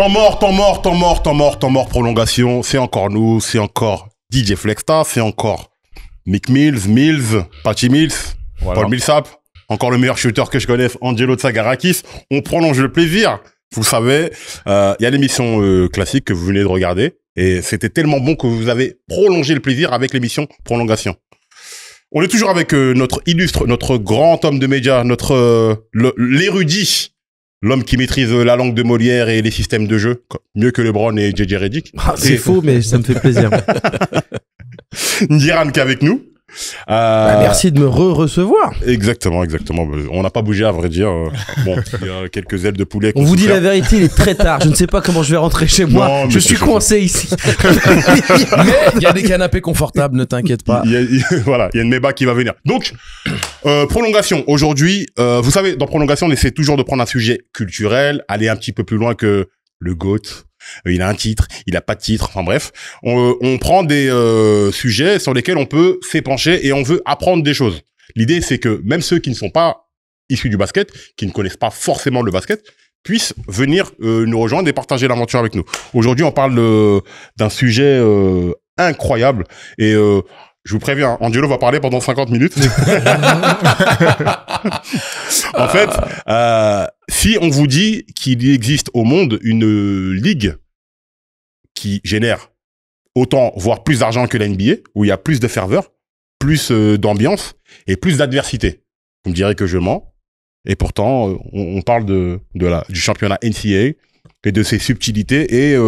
Temps mort, prolongation. C'est encore nous, c'est encore DJ Flexta, c'est encore Mick Mills, Patty Mills, voilà. Paul Millsap, encore le meilleur shooter que je connaisse, Angelo Tsagarakis. On prolonge le plaisir. Vous savez, y a l'émission classique que vous venez de regarder. Et c'était tellement bon que vous avez prolongé le plaisir avec l'émission Prolongation. On est toujours avec notre illustre, notre grand homme de médias, l'érudit. L'homme qui maîtrise la langue de Molière et les systèmes de jeu, mieux que LeBron et JJ Redick. Ah, c'est faux, mais ça me fait plaisir. Ndiran qui est avec nous. Merci de me recevoir. Exactement. On n'a pas bougé, à vrai dire. Bon, il y a quelques ailes de poulet. On vous dit la vérité, il est très tard. Je ne sais pas comment je vais rentrer chez moi. Non, je suis coincé ici. Mais il y a des canapés confortables, ne t'inquiète pas. Voilà, il y a une méba qui va venir. Donc, prolongation. Aujourd'hui, vous savez, dans prolongation, on essaie toujours de prendre un sujet culturel, aller un petit peu plus loin que le GOAT. Il a un titre, il a pas de titre, enfin bref. On prend des sujets sur lesquels on peut s'épancher et on veut apprendre des choses. L'idée, c'est que même ceux qui ne sont pas issus du basket, qui ne connaissent pas forcément le basket, puissent venir nous rejoindre et partager l'aventure avec nous. Aujourd'hui, on parle d'un sujet incroyable et je vous préviens, Angelo va parler pendant 50 minutes. En fait, si on vous dit qu'il existe au monde une ligue qui génère autant, voire plus d'argent que la NBA, où il y a plus de ferveur, plus d'ambiance et plus d'adversité, vous me direz que je mens. Et pourtant, on parle du championnat NCAA et de ses subtilités et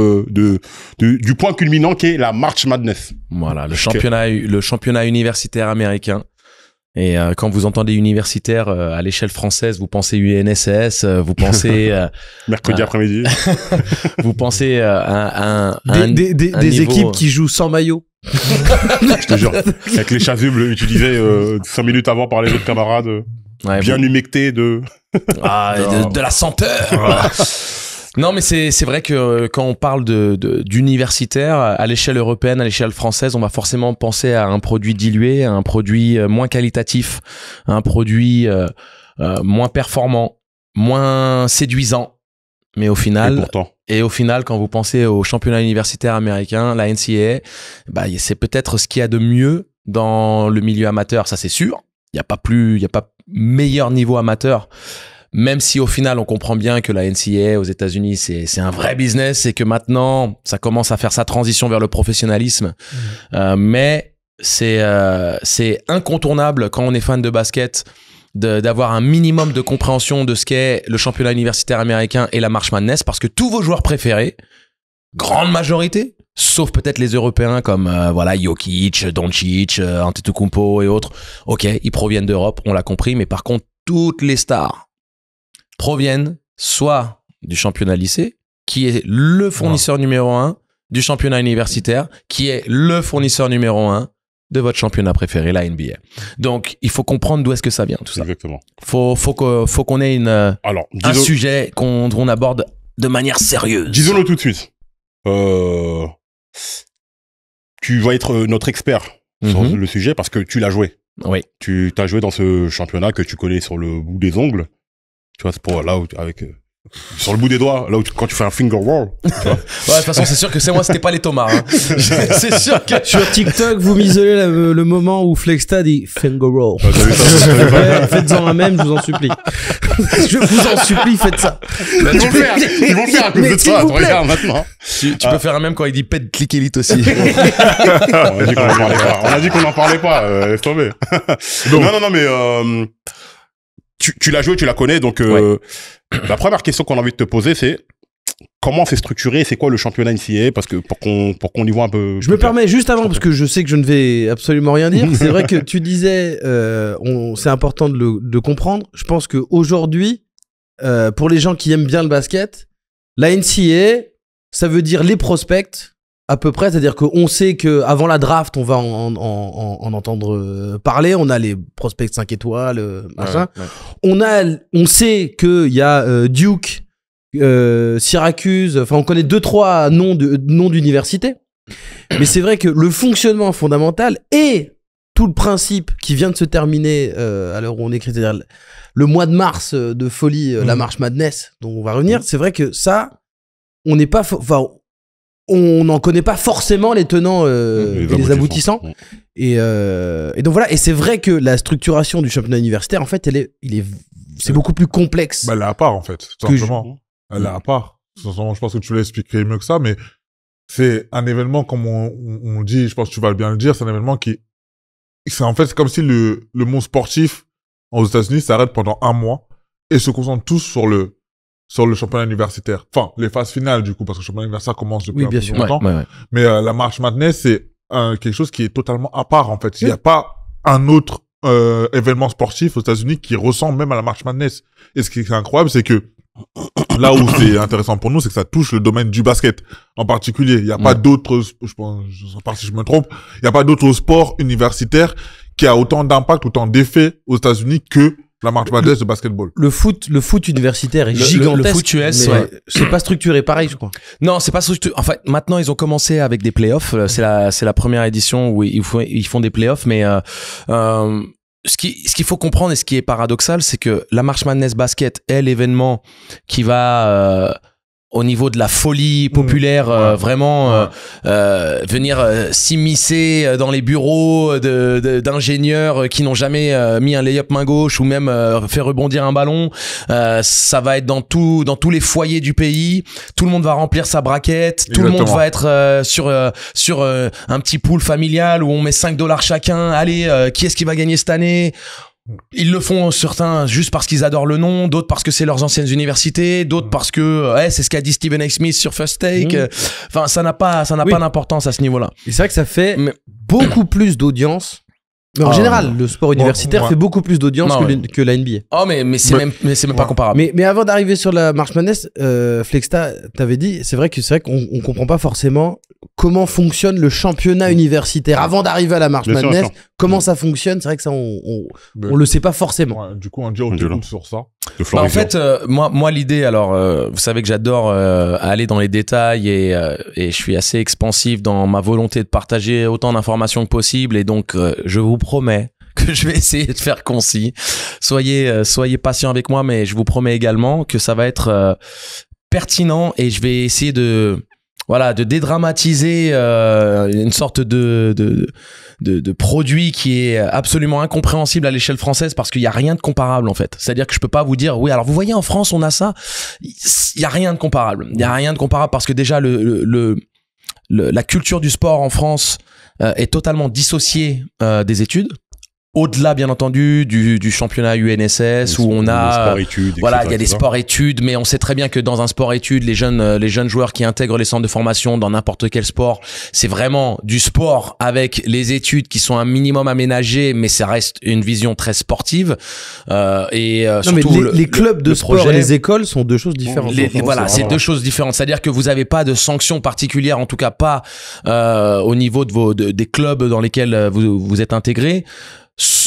du point culminant qui est la March Madness. Voilà, le championnat universitaire américain. Et quand vous entendez universitaire à l'échelle française, vous pensez UNSS, vous pensez mercredi après-midi. Vous pensez des équipes qui jouent sans maillot. Je te jure, avec les chasubles utilisés 5 minutes avant par les autres camarades, bien humectés de la senteur. Voilà. Non, mais c'est vrai que quand on parle d'universitaire, à l'échelle européenne, à l'échelle française, on va forcément penser à un produit dilué, à un produit moins qualitatif, à un produit moins performant, moins séduisant. Mais au final, quand vous pensez au championnat universitaire américain, la NCAA, c'est peut-être ce qu'il y a de mieux dans le milieu amateur, ça c'est sûr. Il y a pas meilleur niveau amateur. Même si au final on comprend bien que la NCAA aux États-Unis c'est un vrai business et que maintenant ça commence à faire sa transition vers le professionnalisme, mais c'est incontournable quand on est fan de basket d'avoir un minimum de compréhension de ce qu'est le championnat universitaire américain et la March Madness, parce que tous vos joueurs préférés, grande majorité, sauf peut-être les Européens comme Jokic, Doncic, Antetokounmpo et autres, ok, ils proviennent d'Europe, on l'a compris, mais par contre toutes les stars proviennent soit du championnat lycée, qui est le fournisseur numéro 1, du championnat universitaire, qui est le fournisseur numéro 1 de votre championnat préféré, la NBA. Donc, il faut comprendre d'où est-ce que ça vient, tout ça. Exactement. Faut qu'on ait un sujet qu'on aborde de manière sérieuse. Disons-le tout de suite. Tu vas être notre expert sur le sujet parce que tu l'as joué. Oui. Tu t'as joué dans ce championnat que tu connais sur le bout des ongles. Tu vois, c'est pour là où sur le bout des doigts, là où quand tu fais un finger roll, tu vois. Ouais, de toute façon, c'est sûr que c'est moi, c'était pas les tomards. Hein. C'est sûr que sur TikTok, vous m'isolez le moment où Flexta dit finger roll. Faites-en un même, je vous en supplie. Je vous en supplie, faites ça. Ils vont faire à cause de toi. Regarde maintenant. Tu peux faire un même quand il dit pète click elite aussi. On a dit qu'on n'en parlait pas. Laisse tomber. Non, mais tu l'as joué, tu la connais, donc la première question qu'on a envie de te poser, c'est comment c'est structuré, c'est quoi le championnat NCAA, parce que pour qu'on y voit un peu. Je me permets juste avant, parce que je sais que je ne vais absolument rien dire. C'est vrai que tu disais, c'est important de comprendre. Je pense que aujourd'hui, pour les gens qui aiment bien le basket, la NCAA, ça veut dire les prospects. À peu près, c'est-à-dire qu'on sait qu'avant la draft, on va en entendre parler. On a les prospects 5 étoiles, machin. Ouais. On sait qu'il y a Duke, Syracuse, enfin on connaît 2-3 noms d'universités. Mais c'est vrai que le fonctionnement fondamental et tout le principe qui vient de se terminer à l'heure où on écrit, c'est-à-dire le mois de mars de folie, la March Madness, dont on va revenir, c'est vrai que ça, on n'est pas, enfin, on n'en connaît pas forcément les tenants et les aboutissants. Et donc voilà. Et c'est vrai que la structuration du championnat universitaire, en fait, c'est beaucoup plus complexe. Bah, elle est à part, en fait, tout simplement. Elle est à part. Je pense que tu l'expliquerais mieux que ça, mais c'est un événement, comme on dit, je pense que tu vas bien le dire, c'est un événement c'est comme si le monde sportif aux États-Unis s'arrête pendant un mois et se concentre tous sur le championnat universitaire. Enfin, les phases finales, du coup, parce que le championnat universitaire commence depuis un peu longtemps. Ouais. Mais la March Madness, c'est quelque chose qui est totalement à part, en fait. Il n'y a pas un autre événement sportif aux États-Unis qui ressemble même à la March Madness. Et ce qui est incroyable, c'est que là où c'est intéressant pour nous, c'est que ça touche le domaine du basket en particulier. Il n'y a pas d'autres, je sais pas si je me trompe, il n'y a pas d'autres sports universitaires qui a autant d'impact, autant d'effets aux États-Unis que la March Madness de basketball. Le foot universitaire est gigantesque. Le foot US, c'est pas structuré pareil, je crois. Non, c'est pas structuré. En fait, maintenant, ils ont commencé avec des playoffs. C'est la première édition où ils font des playoffs, mais ce qu'il faut comprendre et ce qui est paradoxal, c'est que la March Madness basket est l'événement qui va au niveau de la folie populaire vraiment venir s'immiscer dans les bureaux d'ingénieurs qui n'ont jamais mis un lay-up main gauche ou même fait rebondir un ballon. Ça va être dans tous les foyers du pays. Tout le monde va remplir sa braquette. Tout le monde va être sur un petit pool familial où on met $5 chacun. Allez, qui est-ce qui va gagner cette année? Ils le font certains juste parce qu'ils adorent le nom, d'autres parce que c'est leurs anciennes universités, d'autres parce que c'est ce qu'a dit Stephen A. Smith sur First Take. Enfin, ça n'a pas d'importance à ce niveau-là. Et c'est vrai que ça fait beaucoup plus d'audience. Mais en général, le sport universitaire fait beaucoup plus d'audience que la NBA. Oh, mais c'est même pas comparable. Mais avant d'arriver sur la March Madness, Flexta, t'avais dit, c'est vrai qu'on comprend pas forcément comment fonctionne le championnat universitaire. Avant d'arriver à la March Madness, comment ça fonctionne, c'est vrai que ça, on le sait pas forcément. Ouais, du coup, on dit sur ça. En fait, moi l'idée, alors, vous savez que j'adore aller dans les détails et je suis assez expansif dans ma volonté de partager autant d'informations que possible, et donc je vous promets que je vais essayer de faire concis. Soyez patient avec moi, mais je vous promets également que ça va être pertinent, et je vais essayer de dédramatiser une sorte de produit qui est absolument incompréhensible à l'échelle française, parce qu'il y a rien de comparable, en fait. C'est-à-dire que je peux pas vous dire, oui, alors vous voyez, en France, on a ça. Il y a rien de comparable. Il y a rien de comparable parce que déjà la culture du sport en France est totalement dissociée des études. Au-delà, bien entendu, du championnat UNSS où on a, il y a des sports-études, mais on sait très bien que dans un sport-études, les jeunes joueurs qui intègrent les centres de formation dans n'importe quel sport, c'est vraiment du sport avec les études qui sont un minimum aménagées, mais ça reste une vision très sportive. Surtout les clubs de sport et les écoles sont deux choses différentes. C'est deux choses différentes. C'est-à-dire que vous n'avez pas de sanctions particulières, en tout cas pas au niveau des clubs dans lesquels vous êtes intégrés.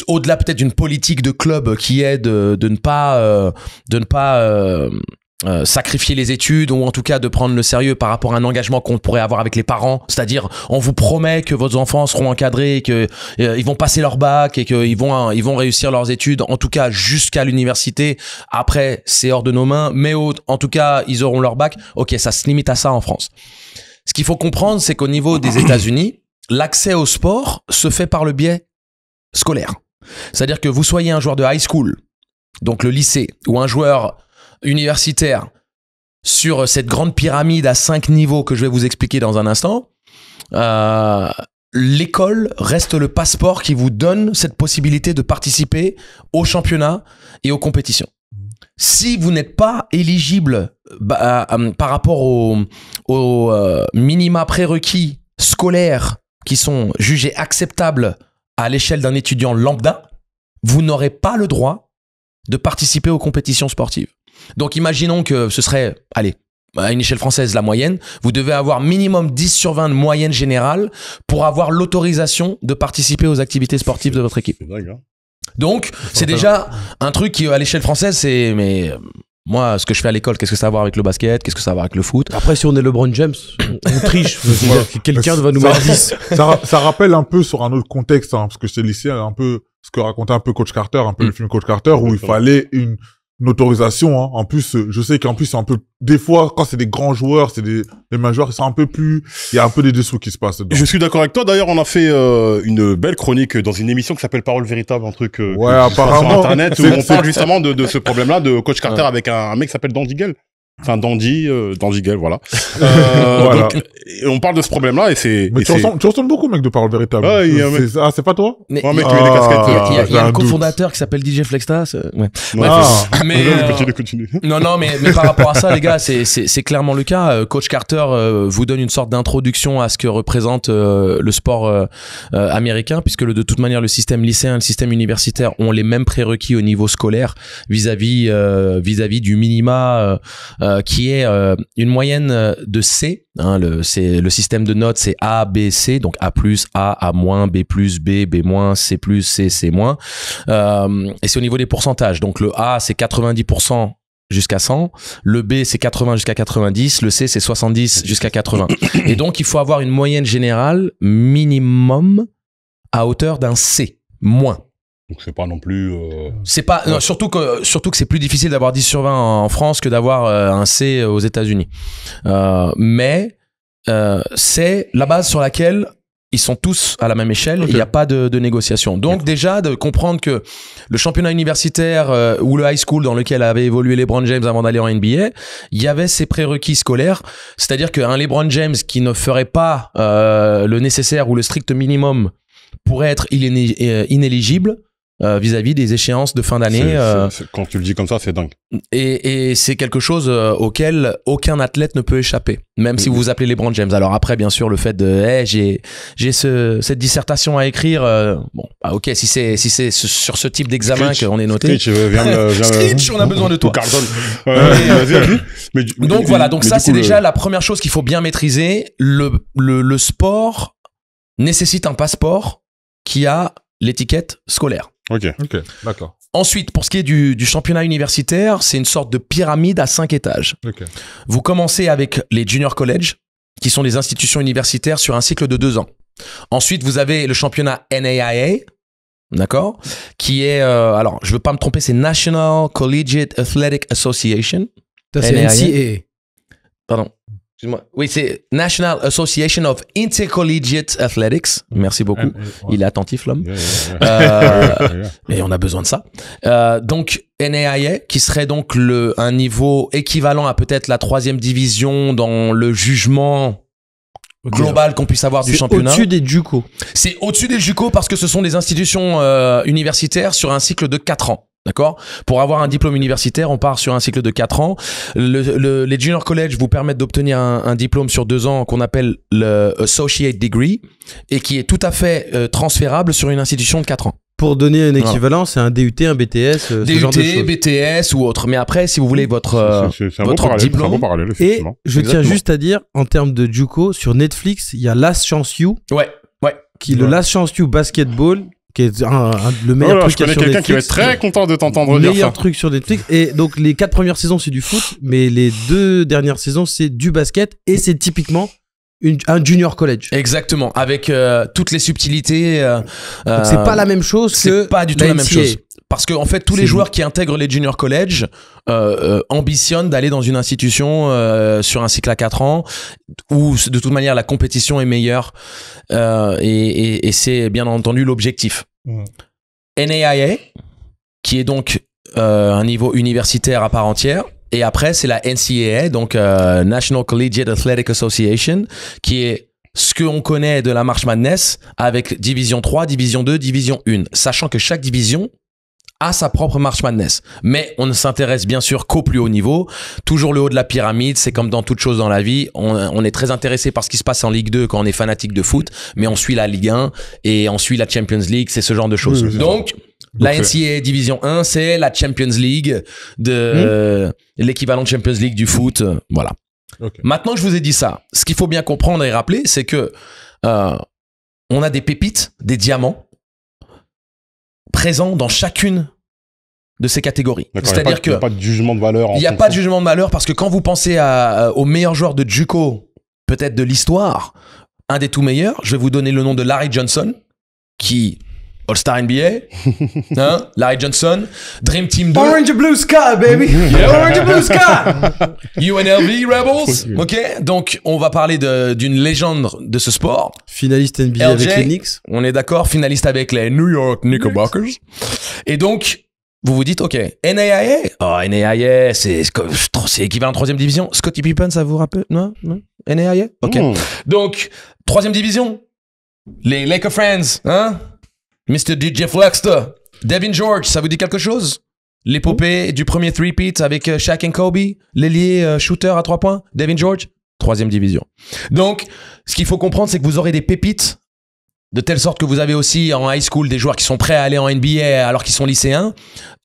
Au-delà peut-être d'une politique de club qui est de ne pas sacrifier les études, ou en tout cas de prendre le sérieux par rapport à un engagement qu'on pourrait avoir avec les parents, c'est-à-dire on vous promet que vos enfants seront encadrés, que ils vont passer leur bac et qu'ils vont réussir leurs études, en tout cas jusqu'à l'université. Après, c'est hors de nos mains, mais en tout cas ils auront leur bac. Ok, ça se limite à ça en France. Ce qu'il faut comprendre, c'est qu'au niveau des États-Unis, l'accès au sport se fait par le biais scolaire. C'est-à-dire que vous soyez un joueur de high school, donc le lycée, ou un joueur universitaire sur cette grande pyramide à 5 niveaux que je vais vous expliquer dans un instant, l'école reste le passeport qui vous donne cette possibilité de participer au championnat et aux compétitions. Si vous n'êtes pas éligible par rapport aux minima prérequis scolaires qui sont jugés acceptables à l'échelle d'un étudiant lambda, vous n'aurez pas le droit de participer aux compétitions sportives. Donc imaginons que ce serait, allez, à une échelle française, la moyenne. Vous devez avoir minimum 10 sur 20 de moyenne générale pour avoir l'autorisation de participer aux activités sportives de votre équipe. C'est dingue, hein. Donc, c'est déjà un truc qui, à l'échelle française, c'est... Mais moi, ce que je fais à l'école, qu'est-ce que ça a à voir avec le basket? Qu'est-ce que ça a à voir avec le foot? Après, si on est LeBron James, on triche. Quelqu'un va nous mettre 10. Ça rappelle un peu sur un autre contexte, hein, parce que c'est lycée, un peu ce que racontait un peu Coach Carter, un peu le film Coach Carter, où il fallait une autorisation, hein. En plus, je sais qu'en plus, c'est un peu, des fois, quand c'est des grands joueurs, les majors, c'est un peu plus, il y a un peu des dessous qui se passent dedans. Je suis d'accord avec toi. D'ailleurs, on a fait une belle chronique dans une émission qui s'appelle Parole Véritable, un truc ouais, apparemment, sur Internet, où on parle justement de ce problème-là de Coach Carter avec un mec qui s'appelle Dandy Gale. Enfin, Dandy Gale, voilà. Voilà. Donc, on parle de ce problème-là et c'est... Mais tu ressembles beaucoup, mec, de Parole Véritable. Ah, il y a un C'est- c'est pas toi? Mais Ouais, un mec il qui met des casquettes. y a j'ai un un doute. cofondateur qui s'appelle DJ Flextas. Ouais. Mais, Continue. non, mais par rapport à ça, les gars, c'est clairement le cas. Coach Carter vous donne une sorte d'introduction à ce que représente le sport américain, puisque de toute manière, le système lycéen et le système universitaire ont les mêmes prérequis au niveau scolaire vis-à-vis du minima qui est une moyenne de C. Hein, le système de notes, c'est A, B, C, donc A+, A, A-, B+, B, B-, C+, C, C-. Et c'est au niveau des pourcentages. Donc le A, c'est 90% jusqu'à 100, le B, c'est 80 jusqu'à 90, le C, c'est 70 jusqu'à 80. Et donc, il faut avoir une moyenne générale minimum à hauteur d'un C, moins. Donc c'est pas non plus... C'est pas, non, surtout que c'est plus difficile d'avoir 10 sur 20 en France que d'avoir un C aux États-Unis. Mais c'est la base sur laquelle ils sont tous à la même échelle. Okay. Il n'y a pas de négociation. Donc déjà de comprendre que le championnat universitaire ou le high school dans lequel avait évolué LeBron James avant d'aller en NBA, il y avait ses prérequis scolaires. C'est-à-dire qu'un LeBron James qui ne ferait pas le nécessaire ou le strict minimum pourrait être inéligible vis-à-vis des échéances de fin d'année. Quand tu le dis comme ça, c'est dingue. Et c'est quelque chose auquel aucun athlète ne peut échapper, même si vous vous appelez LeBron James. Alors après, bien sûr, le fait de j'ai cette dissertation à écrire, bon, bah ok, si c'est sur ce type d'examen qu'on est noté. Screech, on a besoin de toi. Donc voilà, donc ça c'est déjà la première chose qu'il faut bien maîtriser. Le sport nécessite un passeport qui a l'étiquette scolaire. Ok, d'accord. Ensuite, pour ce qui est du championnat universitaire, c'est une sorte de pyramide à 5 étages. Okay. Vous commencez avec les junior college, qui sont des institutions universitaires sur un cycle de 2 ans. Ensuite, vous avez le championnat NAIA, d'accord, qui est, alors je veux pas me tromper, c'est National Collegiate Athletic Association. C'est NCAA. Pardon. Excuse-moi. Oui, c'est National Association of Intercollegiate Athletics. Merci beaucoup. Il est attentif, l'homme. Et on a besoin de ça. Donc, NAIA, qui serait donc un niveau équivalent à peut-être la 3e division dans le jugement global qu'on puisse avoir du championnat. C'est au-dessus des JUCO. C'est au-dessus des JUCO parce que ce sont des institutions universitaires sur un cycle de 4 ans. D'accord ? Pour avoir un diplôme universitaire, on part sur un cycle de 4 ans. Les junior college vous permettent d'obtenir un diplôme sur 2 ans qu'on appelle le Associate Degree et qui est tout à fait transférable sur une institution de 4 ans. Pour donner un équivalent, c'est un DUT, un BTS, ce genre de choses. BTS ou autre. Mais après, si vous voulez votre diplôme. C'est un bon parallèle, et je tiens juste à dire, en termes de JUCO, sur Netflix, il y a Last Chance You. Ouais. Le Last Chance You Basketball, qui est le meilleur truc sur Netflix. Je connais quelqu'un qui va être très content de t'entendre dire ça. Le meilleur truc sur Netflix. Et donc, les 4 premières saisons, c'est du foot, mais les 2 dernières saisons, c'est du basket. Et c'est typiquement un junior college. Exactement. Avec toutes les subtilités. Donc, c'est pas la même chose que c'est pas du tout la même chose. Parce que en fait, tous les joueurs qui intègrent les junior college ambitionnent d'aller dans une institution sur un cycle à 4 ans où de toute manière la compétition est meilleure et c'est bien entendu l'objectif. NAIA, qui est donc un niveau universitaire à part entière. Et après, c'est la NCAA, donc National Collegiate Athletic Association, qui est ce qu'on connaît de la March Madness avec Division 3, Division 2, Division 1. Sachant que chaque division a sa propre March Madness. Mais on ne s'intéresse bien sûr qu'au plus haut niveau. Toujours le haut de la pyramide, c'est comme dans toute chose dans la vie. On est très intéressé par ce qui se passe en Ligue 2 quand on est fanatique de foot, mais on suit la Ligue 1 et on suit la Champions League, c'est ce genre de choses. Oui, donc, la NCAA Division 1, c'est la Champions League de l'équivalent de Champions League du foot. Voilà. Okay. Maintenant que je vous ai dit ça, ce qu'il faut bien comprendre et rappeler, c'est que on a des pépites, des diamants présents dans chacune de ces catégories. C'est-à-dire qu'il n'y a pas de jugement de valeur. Il n'y a pas de jugement de valeur parce que quand vous pensez aux meilleurs joueurs de JUCO, peut-être de l'histoire, un des tout meilleurs, je vais vous donner le nom de Larry Johnson, qui All-Star NBA, hein, Larry Johnson, Dream Team 2, Orange Blue Sky, baby. Orange Blue Sky. UNLV Rebels, ok. Donc on va parler d'une légende de ce sport. Finaliste NBA LJ, avec les Knicks. On est d'accord, finaliste avec les New York Knickerbockers. Et donc vous vous dites, ok, NAIA, oh NAIA, c'est équivalent en 3e division. Scottie Pippen, ça vous rappelle? Non, NAIA, ok. Donc 3e division, les Laker Friends, hein? Mr. DJ Flexter, Devin George, ça vous dit quelque chose? L'épopée du premier three-peat avec Shaq et Kobe, l'ailier shooter à 3 points, Devin George, 3e division. Donc, ce qu'il faut comprendre, c'est que vous aurez des pépites, de telle sorte que vous avez aussi en high school des joueurs qui sont prêts à aller en NBA alors qu'ils sont lycéens.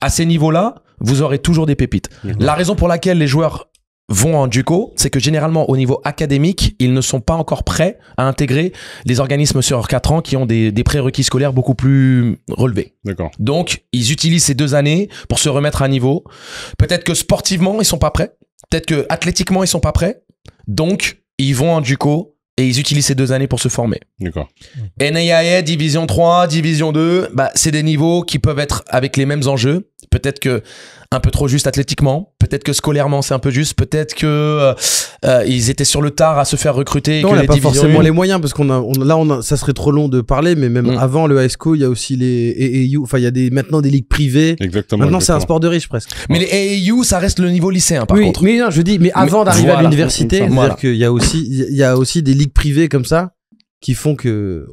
À ces niveaux-là, vous aurez toujours des pépites. La raison pour laquelle les joueurs vont en JUCO, c'est que généralement au niveau académique, ils ne sont pas encore prêts à intégrer les organismes sur 4 ans qui ont des prérequis scolaires beaucoup plus relevés. D'accord. Donc, ils utilisent ces 2 années pour se remettre à niveau. Peut-être que sportivement, ils sont pas prêts. Peut-être que athlétiquement, ils sont pas prêts. Donc, ils vont en JUCO et ils utilisent ces 2 années pour se former. D'accord. NAIA, Division 3, Division 2, bah, c'est des niveaux qui peuvent être avec les mêmes enjeux. Peut-être que un peu trop juste athlétiquement, peut-être que scolairement c'est un peu juste, peut-être que ils étaient sur le tard à se faire recruter. Et Non, que on n'a les pas divisions forcément 1, les moyens parce ça serait trop long de parler, mais même avant le high school, il y a aussi les AAU. Enfin, il y a maintenant des ligues privées. Exactement. Maintenant, c'est un sport de riche presque. Mais les AAU, ça reste le niveau lycéen par Oui, contre. mais non, je dis, mais avant d'arriver à voilà. l'université, Voilà. c'est-à-dire qu'il y a aussi des ligues privées comme ça qui font que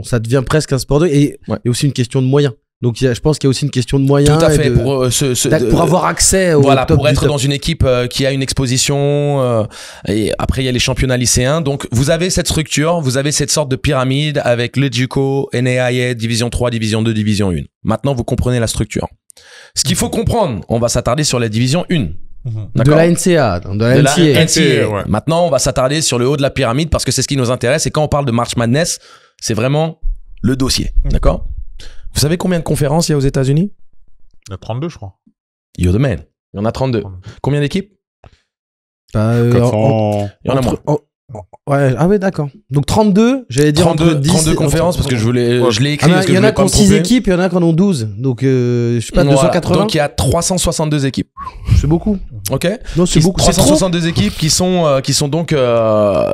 ça devient presque un sport de riche. Et il y a aussi une question de moyens. Donc, je pense qu'il y a aussi une question de moyens. Tout à fait. Pour avoir accès au voilà, top pour du être top. dans une équipe qui a une exposition. Et après, il y a les championnats lycéens. Donc, vous avez cette structure, vous avez cette sorte de pyramide avec le JUCO, NAIA, Division 3, Division 2, Division 1. Maintenant, vous comprenez la structure. Ce qu'il faut comprendre, on va s'attarder sur la Division 1. De D'accord. la NCA, de la De la NCA. NCAA. ouais. Maintenant, on va s'attarder sur le haut de la pyramide parce que c'est ce qui nous intéresse. Et quand on parle de March Madness, c'est vraiment le dossier. D'accord? Vous savez combien de conférences il y a aux États-Unis? Il y a 32, je crois. You're the man. Il y en a 32. Combien d'équipes? Bah, 400... Il y en a moins. Ouais, ah ouais, d'accord. Donc 32, j'allais dire 32, entre 10 32 conférences parce que je l'ai écrit. parce que il y je en voulais a qui pas ont me 6 tromper. équipes, il y en a qui en ont 12. Donc, je sais pas, Voilà. 280. Donc il y a 362 équipes. C'est beaucoup. Ok? Non, c'est beaucoup. C'est trop. 362 équipes qui sont donc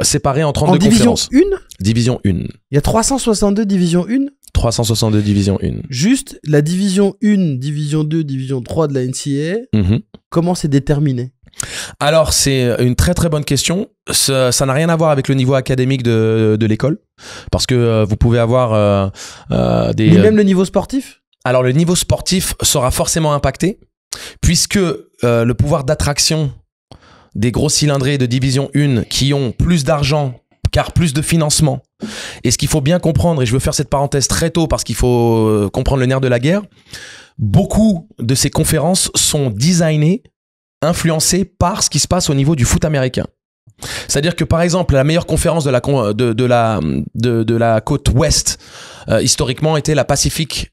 séparées en 32 En division conférences. 1, Division 1. il y a 362 division 1. 362 division 1. Juste la division 1, division 2, division 3 de la NCAA, Mhm. comment c'est déterminé? Alors, c'est une très très bonne question. Ça n'a rien à voir avec le niveau académique de l'école. Parce que vous pouvez avoir des... Ni même le niveau sportif? Alors, le niveau sportif sera forcément impacté, puisque le pouvoir d'attraction des gros cylindrés de division 1 qui ont plus d'argent, car plus de financement. Et ce qu'il faut bien comprendre, et je veux faire cette parenthèse très tôt parce qu'il faut comprendre le nerf de la guerre, beaucoup de ces conférences sont designées, influencées par ce qui se passe au niveau du foot américain. C'est-à-dire que par exemple, la meilleure conférence de la côte ouest, historiquement, était la Pacific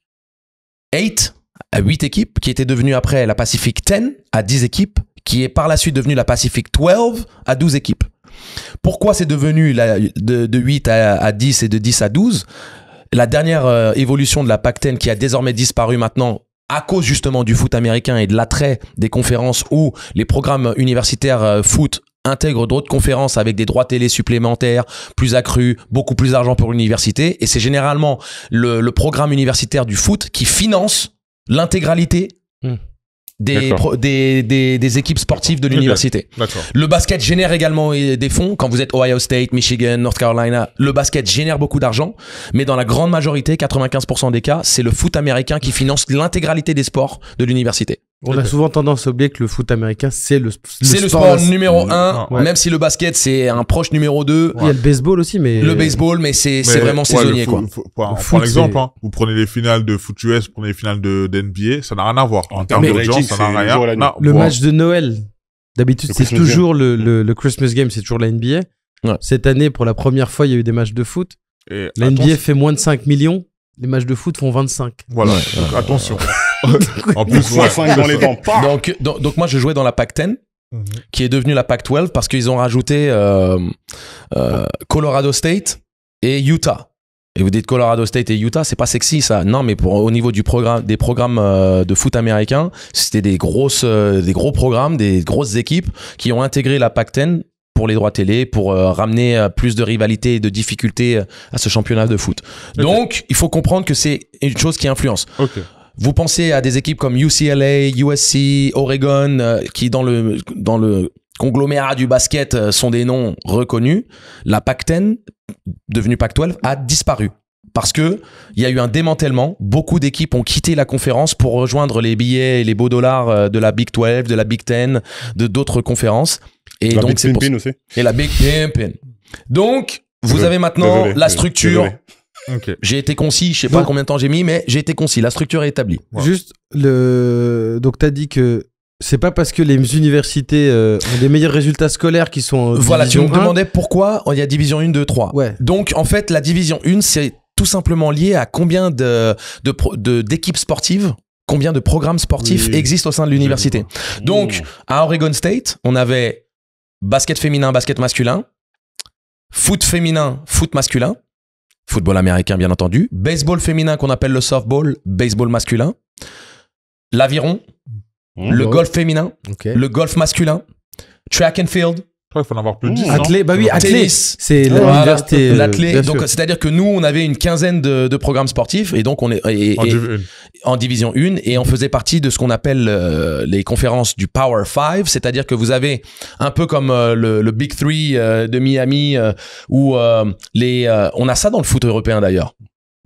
8 à 8 équipes, qui était devenue après la Pacific 10 à 10 équipes, qui est par la suite devenue la Pacific 12 à 12 équipes. Pourquoi c'est devenu de 8 à 10 et de 10 à 12? La dernière évolution de la Pac-10 qui a désormais disparu maintenant à cause justement du foot américain et de l'attrait des conférences où les programmes universitaires foot intègrent d'autres conférences avec des droits télé supplémentaires, plus accrus, beaucoup plus d'argent pour l'université. Et c'est généralement le programme universitaire du foot qui finance l'intégralité des équipes sportives de l'université. D'accord. Le basket génère également des fonds. Quand vous êtes Ohio State, Michigan, North Carolina, le basket génère beaucoup d'argent. Mais dans la grande majorité, 95% des cas, c'est le foot américain qui finance l'intégralité des sports de l'université. On a souvent tendance à oublier que le foot américain, c'est le sport numéro 1, Ouais. même si le basket, c'est un proche numéro 2. Il y a le baseball aussi, mais... Le baseball, mais c'est vraiment saisonnier, quoi. Pour foot, l'exemple, c'est- hein, vous prenez les finales de foot US, vous prenez les finales d'NBA, ça n'a rien à voir. En termes mais d'audience, rating, ça c'est n'a le jour et la rien. nuit. Non, Le voilà. match de Noël, d'habitude, Le c'est Christmas toujours le Christmas Game, c'est toujours la NBA. Ouais. Cette année, pour la première fois, il y a eu des matchs de foot. Et La attention- NBA fait moins de 5 millions. Les matchs de foot font 25. Voilà, donc attention. En plus, Fois 5 dans les dents. Pah Donc moi, je jouais dans la Pac-10, Mhm. qui est devenue la Pac-12 parce qu'ils ont rajouté Colorado State et Utah. Et vous dites Colorado State et Utah, c'est pas sexy ça. Non, mais au niveau des programmes de foot américains, c'était des gros programmes, des grosses équipes qui ont intégré la Pac-10 pour les droits télé, pour ramener plus de rivalité et de difficulté à ce championnat de foot. Okay. Donc, il faut comprendre que c'est une chose qui influence. Okay. Vous pensez à des équipes comme UCLA, USC, Oregon, qui dans le conglomérat du basket sont des noms reconnus. La Pac-10, devenue Pac-12, a disparu. Parce que il y a eu un démantèlement. Beaucoup d'équipes ont quitté la conférence pour rejoindre les billets et les beaux dollars de la Big 12, de la Big 10, de d'autres conférences. Et la donc, Big c'est pour... aussi. Et la Big Pin. Donc, vous avez maintenant la structure. Okay. J'ai été concis, je sais pas combien de temps j'ai mis, mais j'ai été concis. La structure est établie. Ouais. Juste, donc t'as dit que c'est pas parce que les universités ont des meilleurs résultats scolaires qui sont voilà, tu me 1. demandais pourquoi il y a division 1, 2, 3. Ouais. Donc, en fait, la division 1, c'est tout simplement lié à combien d'équipes sportives, combien de programmes sportifs existent au sein de l'université. Donc, à Oregon State, on avait basket féminin, basket masculin, foot féminin, foot masculin, football américain bien entendu, baseball féminin qu'on appelle le softball, baseball masculin, l'aviron, le golf féminin, le golf masculin, track and field. Il faut en avoir plus de 10. Athlé, bah oui, athlé. C'est l'université. L'athlé. Donc, c'est-à-dire que nous, on avait une quinzaine de programmes sportifs et donc on est en division 1 et on faisait partie de ce qu'on appelle les conférences du Power 5, c'est-à-dire que vous avez un peu comme le Big 3 de Miami où on a ça dans le foot européen d'ailleurs.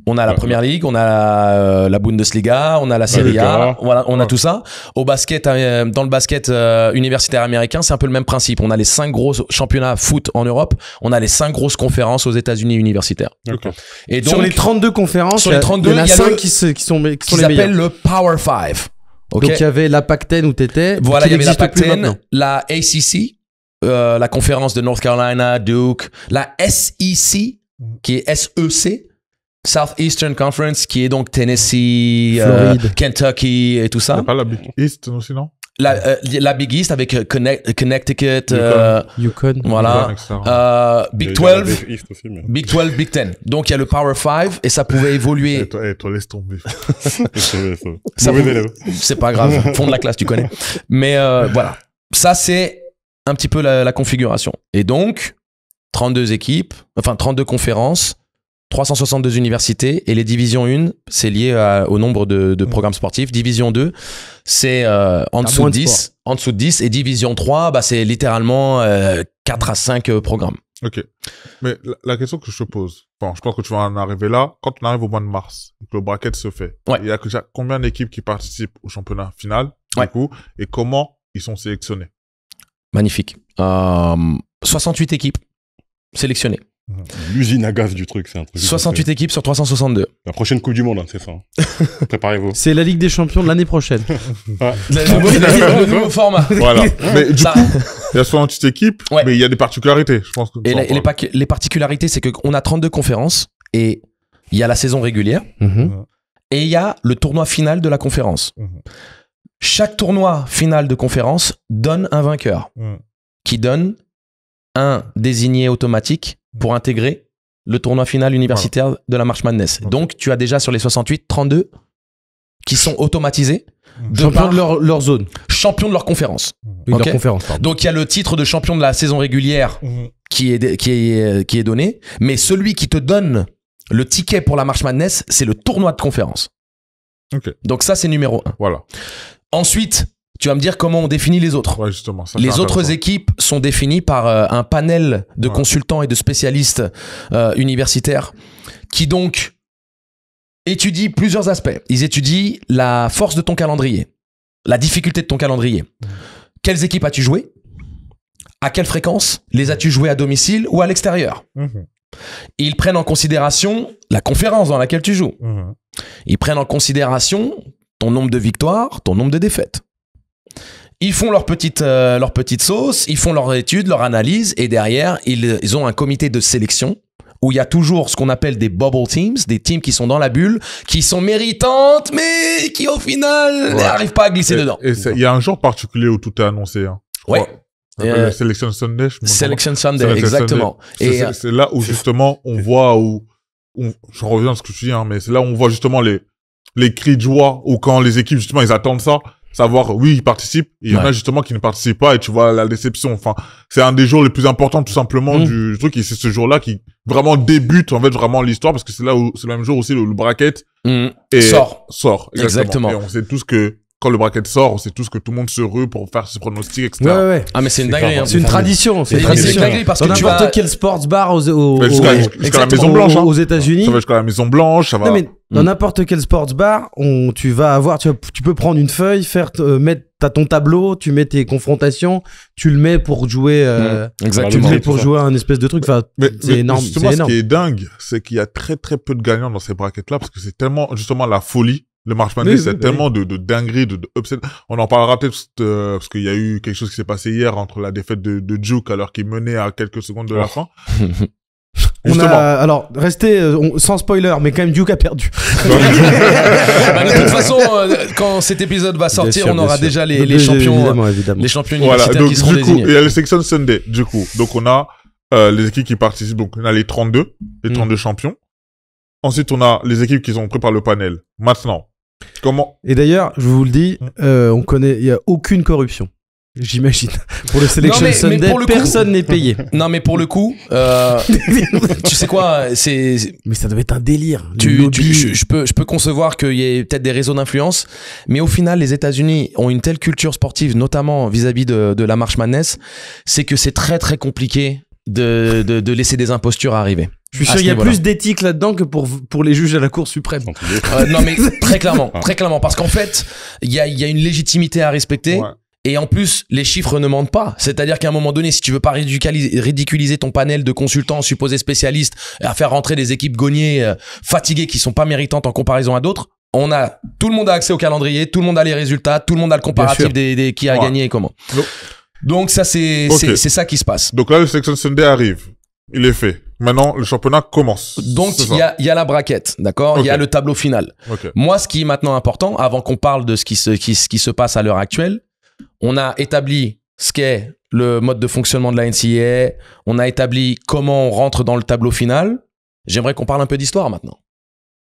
On a la Première Ligue, on a la Bundesliga, on a la Serie A, voilà, on a tout ça. Au basket, dans le basket universitaire américain, c'est un peu le même principe. On a les 5 gros championnats foot en Europe, on a les 5 grosses conférences aux États-Unis universitaires. Okay. Et donc, sur les 32 conférences, il y en a 5 qui sont les meilleures. S'appelle le Power 5. Okay. Donc il y avait la Pac-10 où t'étais. Voilà, il y avait la Pac-10, la ACC, la conférence de North Carolina, Duke, la SEC, qui est SEC. Southeastern Conference, qui est donc Tennessee, Kentucky et tout ça. Il n'y a pas la Big East aussi, non? La Big East avec Connecticut, Yukon, voilà. Big 12, Big 12, Big 10. Donc il y a le Power 5 et ça pouvait évoluer. Toi laisse tomber. C'est pas grave, fond de la classe, tu connais. Mais voilà, ça c'est un petit peu la configuration. Et donc 32 équipes, enfin 32 conférences. 362 universités et les divisions 1, c'est lié au nombre de programmes sportifs. Division 2, c'est en dessous de 10 et division 3, bah, c'est littéralement 4 à 5 programmes. Ok. Mais la question que je te pose, bon, je pense que tu vas en arriver là, quand on arrive au mois de mars, que le bracket se fait, il y a déjà combien d'équipes qui participent au championnat final, du coup, et comment ils sont sélectionnés? Magnifique. 68 équipes sélectionnées. L'usine à gaz du truc, c'est un truc. 68 équipes sur 362. La prochaine Coupe du Monde, hein, c'est ça. Préparez-vous. C'est la Ligue des Champions de l'année prochaine. Le nouveau format. Voilà. Mais du coup, il y a 68 équipes, mais il y a des particularités, je pense. Les particularités, c'est qu'on a 32 conférences et il y a la saison régulière et il y a le tournoi final de la conférence. Chaque tournoi final de conférence donne un vainqueur qui donne un désigné automatique pour intégrer le tournoi final universitaire de la March Madness. Donc, tu as déjà sur les 68, 32 qui sont automatisés. Champions de leur zone. Champions de leur conférence. Leur conférence, pardon. Donc, il y a le titre de champion de la saison régulière qui est donné. Mais celui qui te donne le ticket pour la March Madness, c'est le tournoi de conférence. Donc, ça, c'est numéro 1. Voilà. Ensuite, tu vas me dire comment on définit les autres. Ouais, justement, ça, les autres équipes sont définies par un panel de consultants et de spécialistes universitaires qui donc étudient plusieurs aspects. Ils étudient la force de ton calendrier, la difficulté de ton calendrier. Quelles équipes as-tu joué? À quelle fréquence? Les as-tu jouées à domicile ou à l'extérieur? Ils prennent en considération la conférence dans laquelle tu joues. Ils prennent en considération ton nombre de victoires, ton nombre de défaites. Ils font leur petite sauce, ils font leur étude, leur analyse, et derrière, ils ont un comité de sélection où il y a toujours ce qu'on appelle des bubble teams, des teams qui sont dans la bulle, qui sont méritantes, mais qui au final n'arrivent pas à glisser dedans. Et il y a un jour particulier où tout est annoncé. Hein, Selection Sunday. Selection Sunday, exactement. C'est là où justement on voit où je reviens à ce que tu dis, hein, mais c'est là où on voit justement les cris de joie, ou quand les équipes, justement, ils attendent ça, savoir, oui, ils participent, et il y en a justement qui ne participent pas, et tu vois la déception. Enfin, c'est un des jours les plus importants, tout simplement, du truc, et c'est ce jour-là qui vraiment débute, en fait, vraiment l'histoire, parce que c'est là où, c'est le même jour aussi, le bracket sort. Exactement. Et on sait tous que, quand le bracket sort, on sait tous que tout le monde se rue pour faire ses pronostics, etc. Ouais. Ah, mais c'est une dinguerie, hein. C'est une tradition. C'est une dinguerie parce que tu n'importe quel sports bar jusqu'à la Maison Blanche, aux États-Unis. Ça va jusqu'à la Maison Blanche, ça va. Non, mais dans n'importe quel sports bar, tu peux prendre une feuille, t'as ton tableau, tu mets tes confrontations, tu le mets pour jouer, exactement. tu le mets pour jouer à un espèce de truc. Enfin, c'est énorme. Justement, ce qui est dingue, c'est qu'il y a très très peu de gagnants dans ces brackets-là, parce que c'est tellement, justement, la folie. Le March Madness, c'est tellement de dingueries, de upset. On en parlera peut-être, parce qu'il y a eu quelque chose qui s'est passé hier entre la défaite de Duke, alors qu'il menait à quelques secondes de la fin. Alors, restez sans spoiler, mais quand même Duke a perdu. De toute façon, quand cet épisode va sortir, on aura déjà les champions, évidemment. Les champions universitaires donc, qui seront désignés. Il y a le Section Sunday, du coup. Donc, on a les équipes qui participent. Donc, on a les 32 champions. Ensuite, on a les équipes qui sont prises par le panel. Maintenant, comment... Et d'ailleurs, je vous le dis, il y a aucune corruption. J'imagine. Pour le Selection Sunday, personne n'est payé. Non, mais pour le coup, tu sais quoi, mais ça doit être un délire. Je peux concevoir qu'il y ait peut-être des réseaux d'influence, mais au final, les États-Unis ont une telle culture sportive, notamment vis-à-vis de la March Madness, c'est que c'est très très compliqué de laisser des impostures arriver. Je suis sûr qu'il y a plus d'éthique là-dedans que pour les juges à la Cour suprême. Non, mais très clairement, parce qu'en fait, il y a une légitimité à respecter. Ouais. Et en plus, les chiffres ne mentent pas. C'est-à-dire qu'à un moment donné, si tu veux pas ridiculiser ton panel de consultants supposés spécialistes à faire rentrer des équipes gagnées fatiguées qui sont pas méritantes en comparaison à d'autres, tout le monde a accès au calendrier, tout le monde a les résultats, tout le monde a le comparatif des qui a gagné et comment. Donc ça, c'est ça qui se passe. Donc là, le Section Sunday arrive. Il est fait. Maintenant, le championnat commence. Donc, il y a la braquette, d'accord? Il y a le tableau final. Moi, ce qui est maintenant important, avant qu'on parle de ce qui se passe à l'heure actuelle, on a établi ce qu'est le mode de fonctionnement de la NCAA. On a établi comment on rentre dans le tableau final. J'aimerais qu'on parle un peu d'histoire maintenant.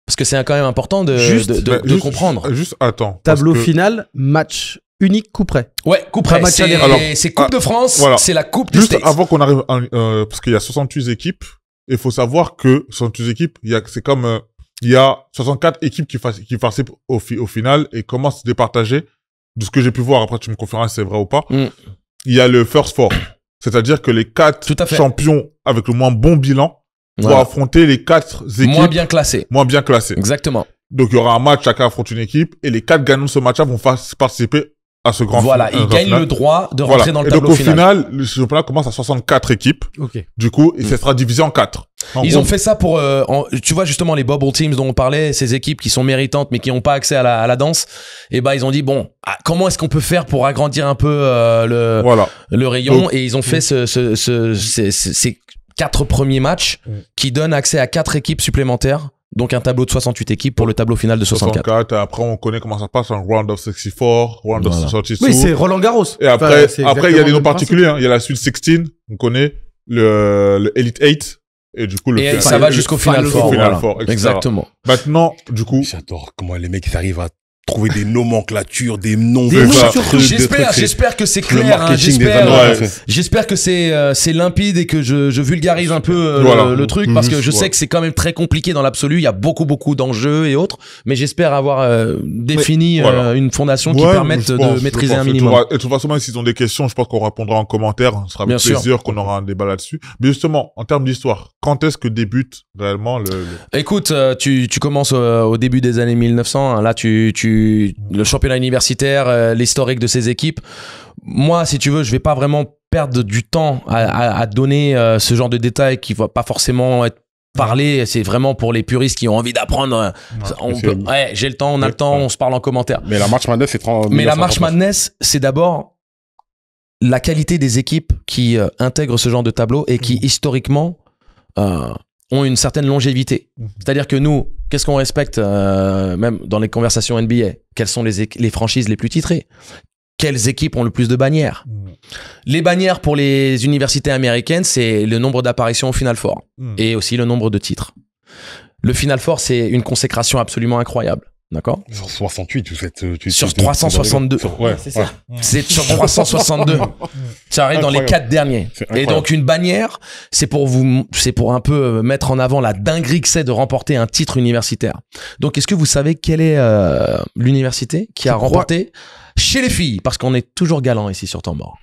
Parce que c'est quand même important de comprendre. Juste, attends. Tableau final, match unique, coup près. Ouais, coup près. C'est Coupe de France, voilà. C'est la Coupe des States. Avant qu'on arrive, parce qu'il y a 68 équipes, il faut savoir que 68 équipes, il y a 64 équipes qui participent au final et comment se départager. De ce que j'ai pu voir, après tu me confirmeras si c'est vrai ou pas, il y a le first four. C'est-à-dire que les 4 champions avec le moins bon bilan vont affronter les 4 équipes moins bien classées. Exactement. Donc il y aura un match, chacun affronte une équipe, et les 4 gagnants de ce match-là vont participer à ce grand final. Voilà, ils gagnent le droit de rentrer dans le tableau final. Et donc au final, le championnat commence à 64 équipes. Du coup, et ça sera divisé en 4. Ils ont fait ça pour, tu vois justement les bubble teams dont on parlait, ces équipes qui sont méritantes mais qui n'ont pas accès à la danse. Et ils ont dit comment est-ce qu'on peut faire pour agrandir un peu le rayon. Donc, et ils ont fait ces 4 premiers matchs qui donnent accès à 4 équipes supplémentaires. Donc un tableau de 68 équipes pour le tableau final de 64. Après on connaît comment ça se passe en round of 64, round of 62. Oui, c'est Roland Garros. Et après il y a des noms particuliers. Il y a la Sweet 16, on connaît le Elite 8. Et du coup, ça va jusqu'au Final Four. Exactement. Maintenant, du coup. J'adore comment les mecs arrivent à trouver des nomenclatures, des noms. J'espère que c'est clair. J'espère que c'est limpide et que je vulgarise un peu le truc parce que je sais que c'est quand même très compliqué dans l'absolu. Il y a beaucoup d'enjeux et autres, mais j'espère avoir défini une fondation qui permette de maîtriser un minimum. Et de toute façon, même s'ils ont des questions, je pense qu'on répondra en commentaire. Ce sera avec plaisir qu'on aura un débat là-dessus. Mais justement, en termes d'histoire, quand est-ce que débute réellement Écoute, tu commences au début des années 1900. Là, le championnat universitaire, l'historique de ces équipes. Moi, si tu veux, je vais pas vraiment perdre du temps à donner ce genre de détails qui va pas forcément être parlé. C'est vraiment pour les puristes qui ont envie d'apprendre. J'ai le temps, on a le temps, on se parle en commentaire. Mais la March Madness, la March Madness, c'est d'abord la qualité des équipes qui intègrent ce genre de tableau et qui historiquement ont une certaine longévité. C'est-à-dire que nous, qu'est-ce qu'on respecte même dans les conversations NBA? Quelles sont les franchises les plus titrées? Quelles équipes ont le plus de bannières? Les bannières pour les universités américaines, c'est le nombre d'apparitions au Final Four et aussi le nombre de titres. Le Final Four, c'est une consécration absolument incroyable. D'accord? Sur 68, vous êtes... Sur 362. Ouais, c'est ça. C'est sur 362. Ça arrive dans les 4 derniers. Et donc, une bannière, c'est pour un peu mettre en avant la dinguerie que c'est de remporter un titre universitaire. Donc, est-ce que vous savez quelle est l'université qui a remporté chez les filles? Parce qu'on est toujours galant ici sur Temps Mort.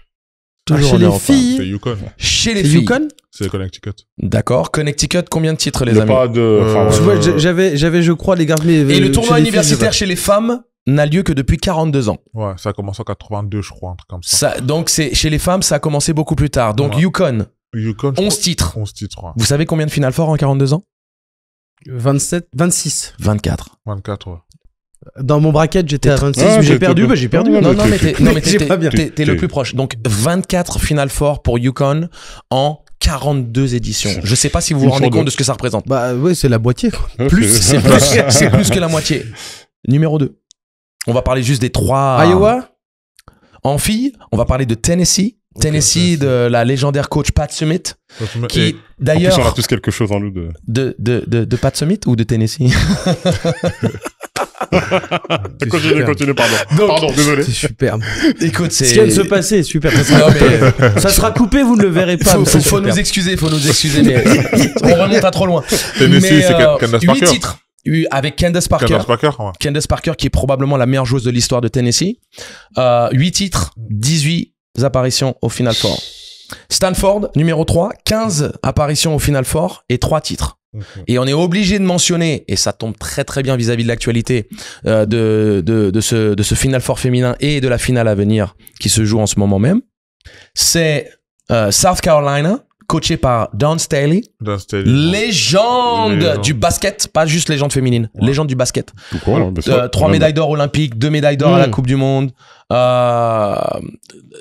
Toujours chez les filles. C'est Yukon. Chez les filles. Yukon? C'est Connecticut. D'accord. Connecticut, combien de titres, les Il y a amis? pas de... J'avais, je crois, les garçons. Et le tournoi universitaire chez les femmes n'a lieu que depuis 42 ans. Ouais, ça a commencé en 82, je crois, un truc comme ça. Donc, chez les femmes, ça a commencé beaucoup plus tard. Donc, Ouais. Yukon, Yukon, 11 titres. 11 titres, ouais. Vous savez combien de Final Four en 42 ans? 26. 24. 24, ouais. Dans mon bracket, j'étais à 26, Ouais, mais j'ai t'es- perdu. Bah, j'ai perdu. Ouais, Non, mais J'ai pas bien. t'es le plus proche. Donc, 24 Final Four pour Yukon en 42 éditions. Je sais pas si vous vous Une rendez sur compte deux. de ce que ça représente. Bah, ouais, c'est la moitié, quoi. C'est plus que la moitié. Numéro 2. On va parler juste des 3. Iowa? En filles, on va parler de Tennessee. Tennessee, de la légendaire coach Pat Summitt, qui Et En plus, d'ailleurs on a tous quelque chose en nous de... de Pat Summitt ou de Tennessee. Continue, pardon. Donc- Pardon, désolé. C'est superbe. Écoute, c'est Ce qui vient de se passer, super. Non, mais Ça sera coupé, vous ne le verrez pas. faut, mais faut, c'est faut superbe. nous excuser, mais on remonte à trop loin. Tennessee, Mais, c'est Candace 8 Parker. titres avec Candace Parker. Candace Parker, ouais. Candace Parker, qui est probablement la meilleure joueuse de l'histoire de Tennessee. 8 titres, 18 apparitions au Final Four. Stanford, numéro 3, 15 apparitions au Final Four et 3 titres. Et on est obligé de mentionner, et ça tombe très très bien vis-à-vis de l'actualité, de ce Final Four féminin et de la finale à venir qui se joue en ce moment même. C'est South Carolina, coaché par Dawn Staley, Dans Stadium. légende du basket, pas juste légende féminine, Ouais. légende du basket. Tout quoi, là, 3 médailles d'or olympiques, 2 médailles d'or à la Coupe du Monde,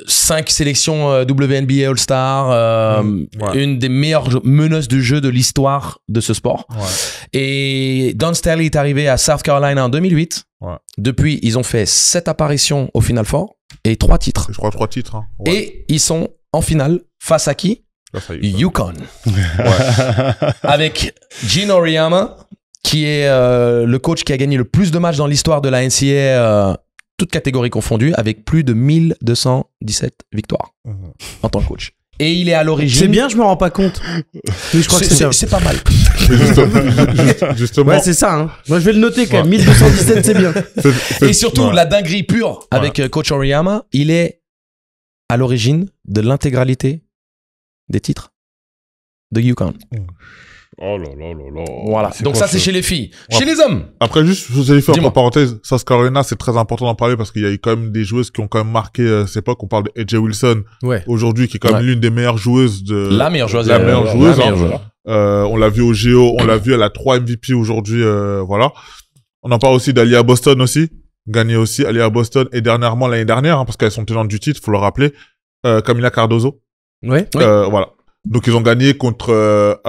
5 sélections WNBA All-Star, Ouais. une des meilleures meneuses de jeu de l'histoire de ce sport. Ouais. Et Dawn Staley est arrivé à South Carolina en 2008. Ouais. Depuis, ils ont fait 7 apparitions au Final Four et 3 titres. Je crois 3 titres. Hein. Ouais. Et ils sont en finale face à qui? Là, ça y est. Yukon. Avec Gino Auriemma, qui est le coach qui a gagné le plus de matchs dans l'histoire de la NCAA, toutes catégories confondues, avec plus de 1217 victoires Mhm. en tant que coach. Et il est à l'origine... C'est bien, je me rends pas compte. Mais je crois que c'est c'est pas mal. Mais justement, Ouais, c'est ça, hein. Moi, je vais le noter quand même. 1217, c'est bien. Et surtout, ouais. la dinguerie pure avec coach Auriemma, il est à l'origine de l'intégralité des titres de Yukon. Oh là là là là. Voilà. Donc ça, c'est chez les filles. Ouais. Chez les hommes, Après, juste, je vous ai fait Dis-moi. entre parenthèses, South Carolina, c'est très important d'en parler parce qu'il y a eu quand même des joueuses qui ont quand même marqué cette époque. On parle de AJ Wilson, Ouais. aujourd'hui, qui est quand même Ouais. l'une des meilleures joueuses de... la meilleure joueuse. La meilleure joueuse, la meilleure hein. joueuse. On l'a vu au Géo, on l'a vu, elle a 3 MVP aujourd'hui, voilà. On en parle aussi d'Alia Boston aussi, gagné aussi, Alia Boston, et dernièrement, l'année dernière, hein, parce qu'elles sont tenantes du titre, faut le rappeler, Camila Cardozo. Ouais. Oui. Voilà. Donc, ils ont gagné contre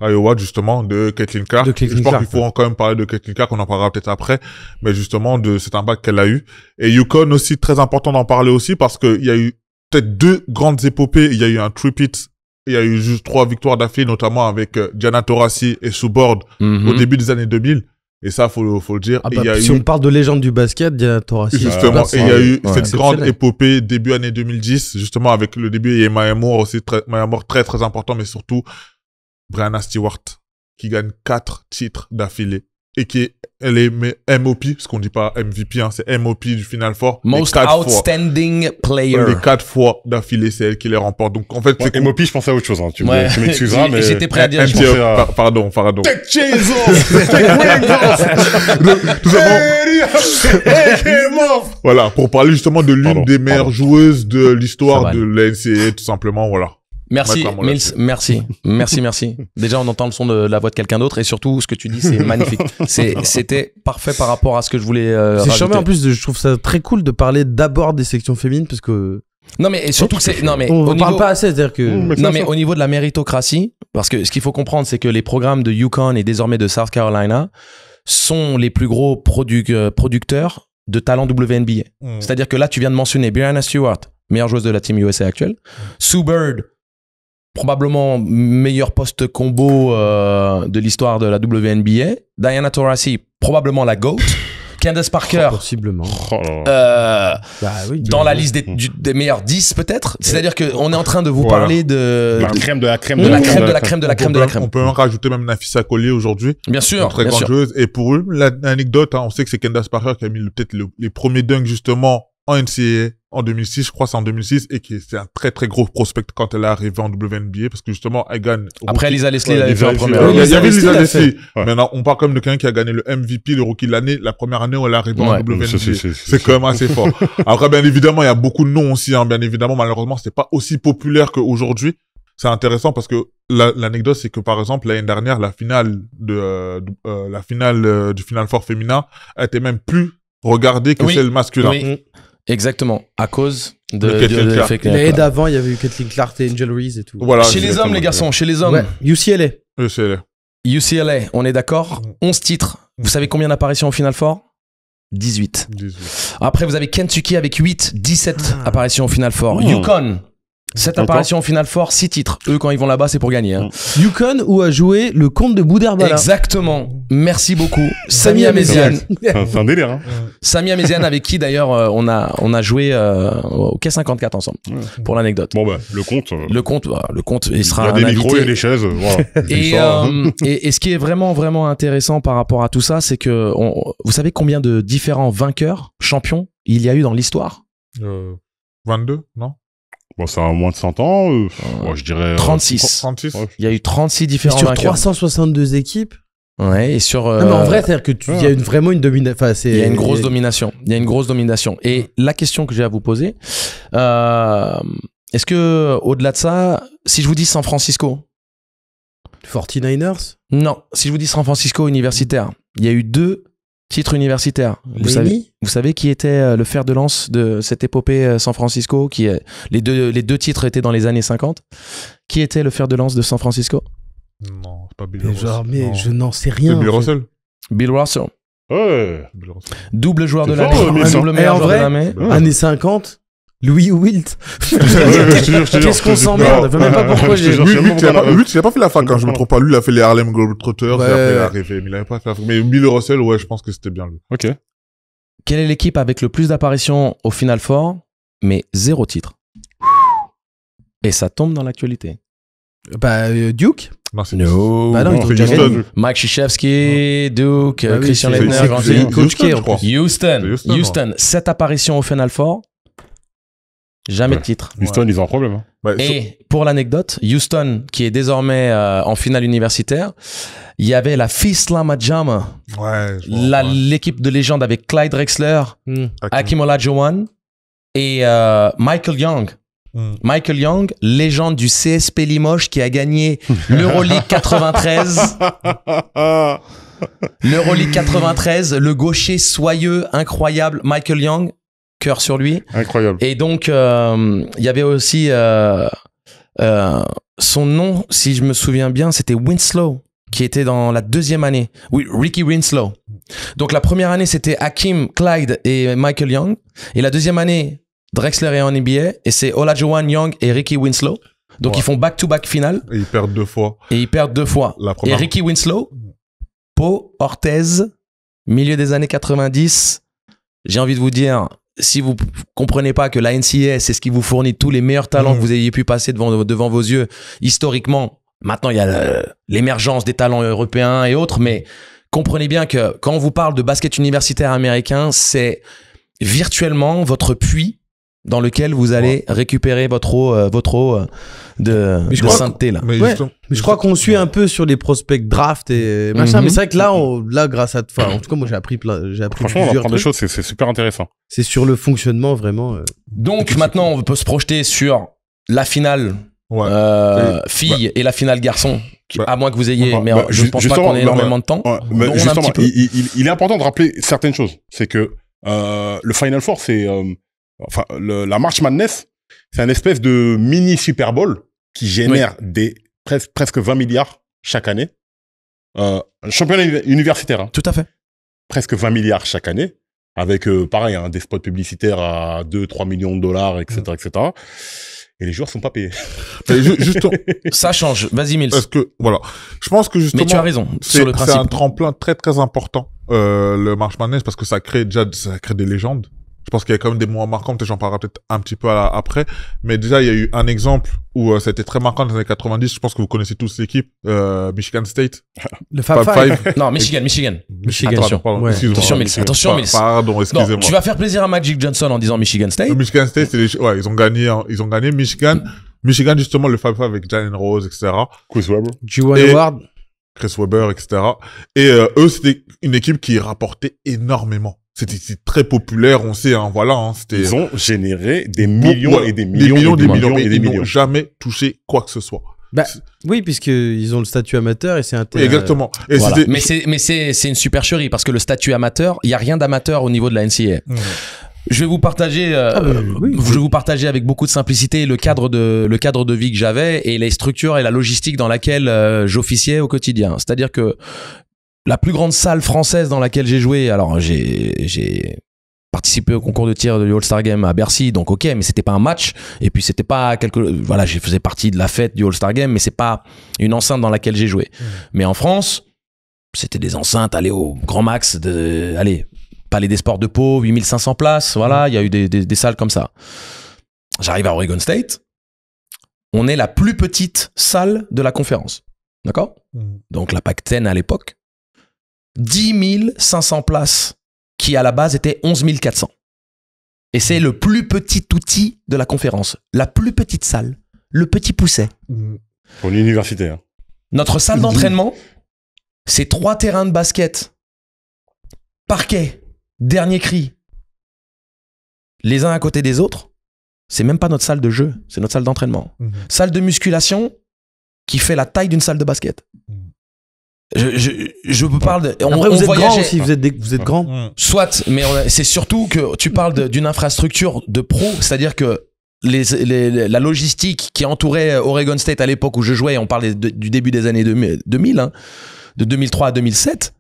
Iowa, justement, de Caitlin Clark. De Caitlin Je pense Clark, qu'il faut quand même parler de Caitlin Clark, on en parlera peut-être après, mais justement, de cet impact qu'elle a eu. Et Yukon aussi, très important d'en parler aussi, parce qu'il y a eu peut-être 2 grandes épopées. Il y a eu un three-peat. Il y a eu juste 3 victoires d'affilée, notamment avec Diana Taurasi et Sue Bird Mhm. au début des années 2000. Et ça, faut le dire. Ah Et bah, il y a si eu, on parle de légende du basket, Diana Taurasi. justement, c'est et il y a eu Ouais. cette grande Exceptionnel. épopée début année 2010, justement avec le début et Maya Moore aussi, Maya Moore très très important, mais surtout Brianna Stewart qui gagne 4 titres d'affilée et elle est MOP, parce qu'on dit pas MVP, hein, c'est MOP du Final Four. Most les 4 outstanding player. fois, les 4 fois d'affilée, c'est elle qui les remporte. Donc en fait, Ouais, c'est MOP, je pensais à autre chose. Hein. Tu Ouais. m'excuseras, mais... J'étais prêt à dire. je pensais à- Pardon. Take Jesus! Take Tout simplement, voilà, pour parler justement de l'une Pardon, des meilleures pardon. joueuses de Ça l'histoire va. de la NCAA, tout simplement, voilà. Merci, Mettre un mot Mills, là-dessus. merci. Déjà, on entend le son de la voix de quelqu'un d'autre et surtout, ce que tu dis, c'est magnifique. C'était parfait par rapport à ce que je voulais C'est rajouter. charmant en plus, je trouve ça très cool de parler d'abord des sections féminines parce que Non, mais et surtout que c'est, non, mais on au ne parle niveau, pas assez, c'est-à-dire que non, mais au niveau de la méritocratie, parce que ce qu'il faut comprendre, c'est que les programmes de Yukon et désormais de South Carolina sont les plus gros producteurs de talents WNBA. C'est-à-dire que là, tu viens de mentionner Brianna Stewart, meilleure joueuse de la Team USA actuelle. Sue Bird, probablement meilleur poste combo de l'histoire de la WNBA. Diana Taurasi, probablement la GOAT. Candace Parker, possiblement. Bah oui, dans la liste des meilleurs 10 peut-être. C'est-à-dire qu'on est en train de vous parler de la crème de la crème de la crème de la crème de la crème de la crème. On peut même rajouter même Nafisa Collier aujourd'hui. Bien sûr, très bien grande sûr. joueuse. Et pour eux, l'anecdote, on sait que c'est Candace Parker qui a mis peut-être les premiers dunks justement en NCAA en 2006, je crois c'est en 2006, et qui c'est un très très gros prospect quand elle est arrivée en WNBA parce que justement elle gagne. Après Lisa Leslie l'avait fait en première. première. Il y avait Lisa Leslie. Maintenant on parle quand même de quelqu'un qui a gagné le MVP, le rookie de l'année, la première année où elle est arrivée en WNBA. C'est quand même assez fort. Après bien évidemment il y a beaucoup de noms aussi. Bien évidemment malheureusement c'est pas aussi populaire qu'aujourd'hui. C'est intéressant parce que l'anecdote c'est que par exemple l'année dernière la finale du Final Four féminin a été même plus regardée que celle masculin. Oui. Exactement, à cause de l'effet Clark. Mais d'avant, il y avait eu Caitlin Clark et Angel Reese et tout. Voilà, chez les hommes, les garçons, chez les hommes. Ouais. UCLA. UCLA, on est d'accord. 11 titres. Vous savez combien d'apparitions au Final Four? 18. Après, vous avez Kentucky avec 8, 17 apparitions au Final Four. Yukon, 7 apparitions au Final Four, 6 titres. Eux, quand ils vont là-bas, c'est pour gagner. Hein. Yukon, où a joué le comte de Boudherbala. Exactement. Merci beaucoup. Sami Améziane. C'est un délire. Hein. Sami Améziane, avec qui d'ailleurs on a joué au K54 ensemble. Pour l'anecdote. Bon, bah, le compte. Le compte, il sera. Il y a des micros et des chaises. Voilà. Et ce qui est vraiment, vraiment intéressant par rapport à tout ça, c'est que vous savez combien de différents vainqueurs, champions, il y a eu dans l'histoire? 22, non? Bon, ça a moins de 100 ans, je dirais... 36. 36. Il y a eu 36 différents sur vainqueurs. 362 équipes. Ouais, et sur... Non, mais en vrai, c'est-à-dire que il y a vraiment une domination. Enfin, il y a une grosse domination. Il y a une grosse domination. Et la question que j'ai à vous poser, est-ce que, au-delà de ça, si je vous dis San Francisco... 49ers? Non, si je vous dis San Francisco universitaire, il y a eu 2 titres universitaires. Vous savez qui était le fer de lance de cette épopée San Francisco les deux titres étaient dans les années 50. Qui était le fer de lance de San Francisco? Non, c'est pas Bill Russell. Mais je n'en sais rien. C'est Bill Russell. Bill Russell. Ouais. Double joueur de l'année. Double meilleur joueur de l'année. Années 50. Louis Wilt. Qu'est-ce qu'on s'emmerde? Je sais même pas pourquoi j'ai... Wilt, il a pas fait la fac, je me trompe pas. Lui, il a fait les Harlem Globetrotters, et après il est arrivé. Mais il avait pas fait la fac. Mais Bill Russell, ouais, je pense que c'était bien lui. Ok. Quelle est l'équipe avec le plus d'apparitions au Final Four, mais 0 titre? Et ça tombe dans l'actualité. Duke? Non, c'est Mike Krzyzewski, Duke, Christian Laettner, Houston. 7 apparitions au Final Four. Jamais de titre. Houston, ils ont un problème. Hein. Et pour l'anecdote, Houston, qui est désormais en finale universitaire, il y avait la Fisla Majama, l'équipe de légende avec Clyde Drexler, Hakeem Olajuwon et Michael Young. Michael Young, légende du CSP Limoges qui a gagné l'Euroleague 93. L'Euroleague 93, le gaucher soyeux, incroyable, Michael Young. Cœur sur lui. Incroyable. Et donc, il y avait aussi son nom, si je me souviens bien, c'était Winslow, qui était dans la 2e année. Oui, Ricky Winslow. Donc, la première année, c'était Hakeem, Clyde et Michael Young. Et la 2e année, Drexler est en NBA. Et c'est Olajuwon, Young et Ricky Winslow. Donc, ils font back-to-back finale. Et ils perdent 2 fois. Et Ricky Winslow, Pau, Orthez, milieu des années 90. J'ai envie de vous dire... Si vous comprenez pas que la NCAA, c'est ce qui vous fournit tous les meilleurs talents que vous ayez pu passer devant vos yeux historiquement, maintenant il y a l'émergence des talents européens et autres, mais comprenez bien que quand on vous parle de basket universitaire américain, c'est virtuellement votre puits dans lequel vous allez récupérer votre eau de sainteté là. Mais je crois qu'on suit un peu sur les prospects draft et machin, mais c'est vrai que là grâce à en tout cas moi j'ai appris franchement on apprend des choses, c'est super intéressant. C'est sur le fonctionnement vraiment. Donc maintenant on peut se projeter sur la finale fille et la finale garçon, à moins que vous ayez, mais je pense pas qu'on ait énormément de temps. Mais justement, il est important de rappeler certaines choses. C'est que le Final Four, c'est la March Madness, c'est une espèce de mini Super Bowl qui génère presque 20 milliards chaque année. Un championnat universitaire. Hein. Tout à fait. Presque 20 milliards chaque année. Avec, pareil, des spots publicitaires à 2-3 millions de dollars, etc., etc. et les joueurs sont pas payés. Mais justement, Ça change. Vas-y, Mills. parce que, voilà. Je pense que justement. Mais tu as raison C'est sur le principe. un tremplin très très important, le March Madness, parce que ça crée des légendes. Je pense qu'il y a quand même des moments marquants, peut-être j'en parlerai peut-être un petit peu après. Mais déjà, il y a eu un exemple où ça a été très marquant dans les années 90. Je pense que vous connaissez tous l'équipe, Michigan State. Le Fab Five. Non, Michigan. Attention, pardon, Ouais. excuse-moi. Attention, Mills. Attention, Mills. Pardon, Non, excusez-moi. tu vas faire plaisir à Magic Johnson en disant Michigan State. Michigan State, ils ont gagné Michigan. Michigan, justement, le Fab Five avec Jalen Rose, etc. Chris Webber. Juwan Et- Howard. Chris Webber, etc. Et eux, c'était une équipe qui rapportait énormément. C'était très populaire, on sait, hein, voilà. Hein, c'était Ils ont généré des millions voilà, et des millions mais et des ils n'ont millions. jamais touché quoi que ce soit. Bah, oui, puisqu'ils ont le statut amateur et c'est un Exactement. Et Voilà. c'était- Mais c'est une supercherie parce que le statut amateur, il y a rien d'amateur au niveau de la NCAA. Je vais vous partager, oui. je vais vous partager avec beaucoup de simplicité le cadre de vie que j'avais et les structures et la logistique dans laquelle j'officiais au quotidien. C'est-à-dire que la plus grande salle française dans laquelle j'ai joué, alors j'ai participé au concours de tir du All-Star Game à Bercy, donc ok, mais c'était pas un match, et puis c'était pas voilà, je faisais partie de la fête du All-Star Game, mais c'est pas une enceinte dans laquelle j'ai joué. Mais en France, c'était des enceintes, aller au grand max Palais des Sports de Pau, 8500 places, voilà, il y a eu des salles comme ça. J'arrive à Oregon State, on est la plus petite salle de la conférence, d'accord? Donc la Pac-10 à l'époque, 10 500 places qui à la base étaient 11 400. Et c'est le plus petit outil de la conférence, la plus petite salle, le petit pousset. Pour l'université. Hein. Notre salle d'entraînement, c'est 3 terrains de basket, parquet, dernier cri, les uns à côté des autres. C'est même pas notre salle de jeu, c'est notre salle d'entraînement. Salle de musculation qui fait la taille d'une salle de basket. Je vous parle de... Après, vous êtes grand aussi, vous êtes grand. Soit, mais c'est surtout que tu parles d'une infrastructure de pro, c'est-à-dire que la logistique qui entourait Oregon State à l'époque où je jouais, on parlait du début des années 2000, hein, de 2003 à 2007,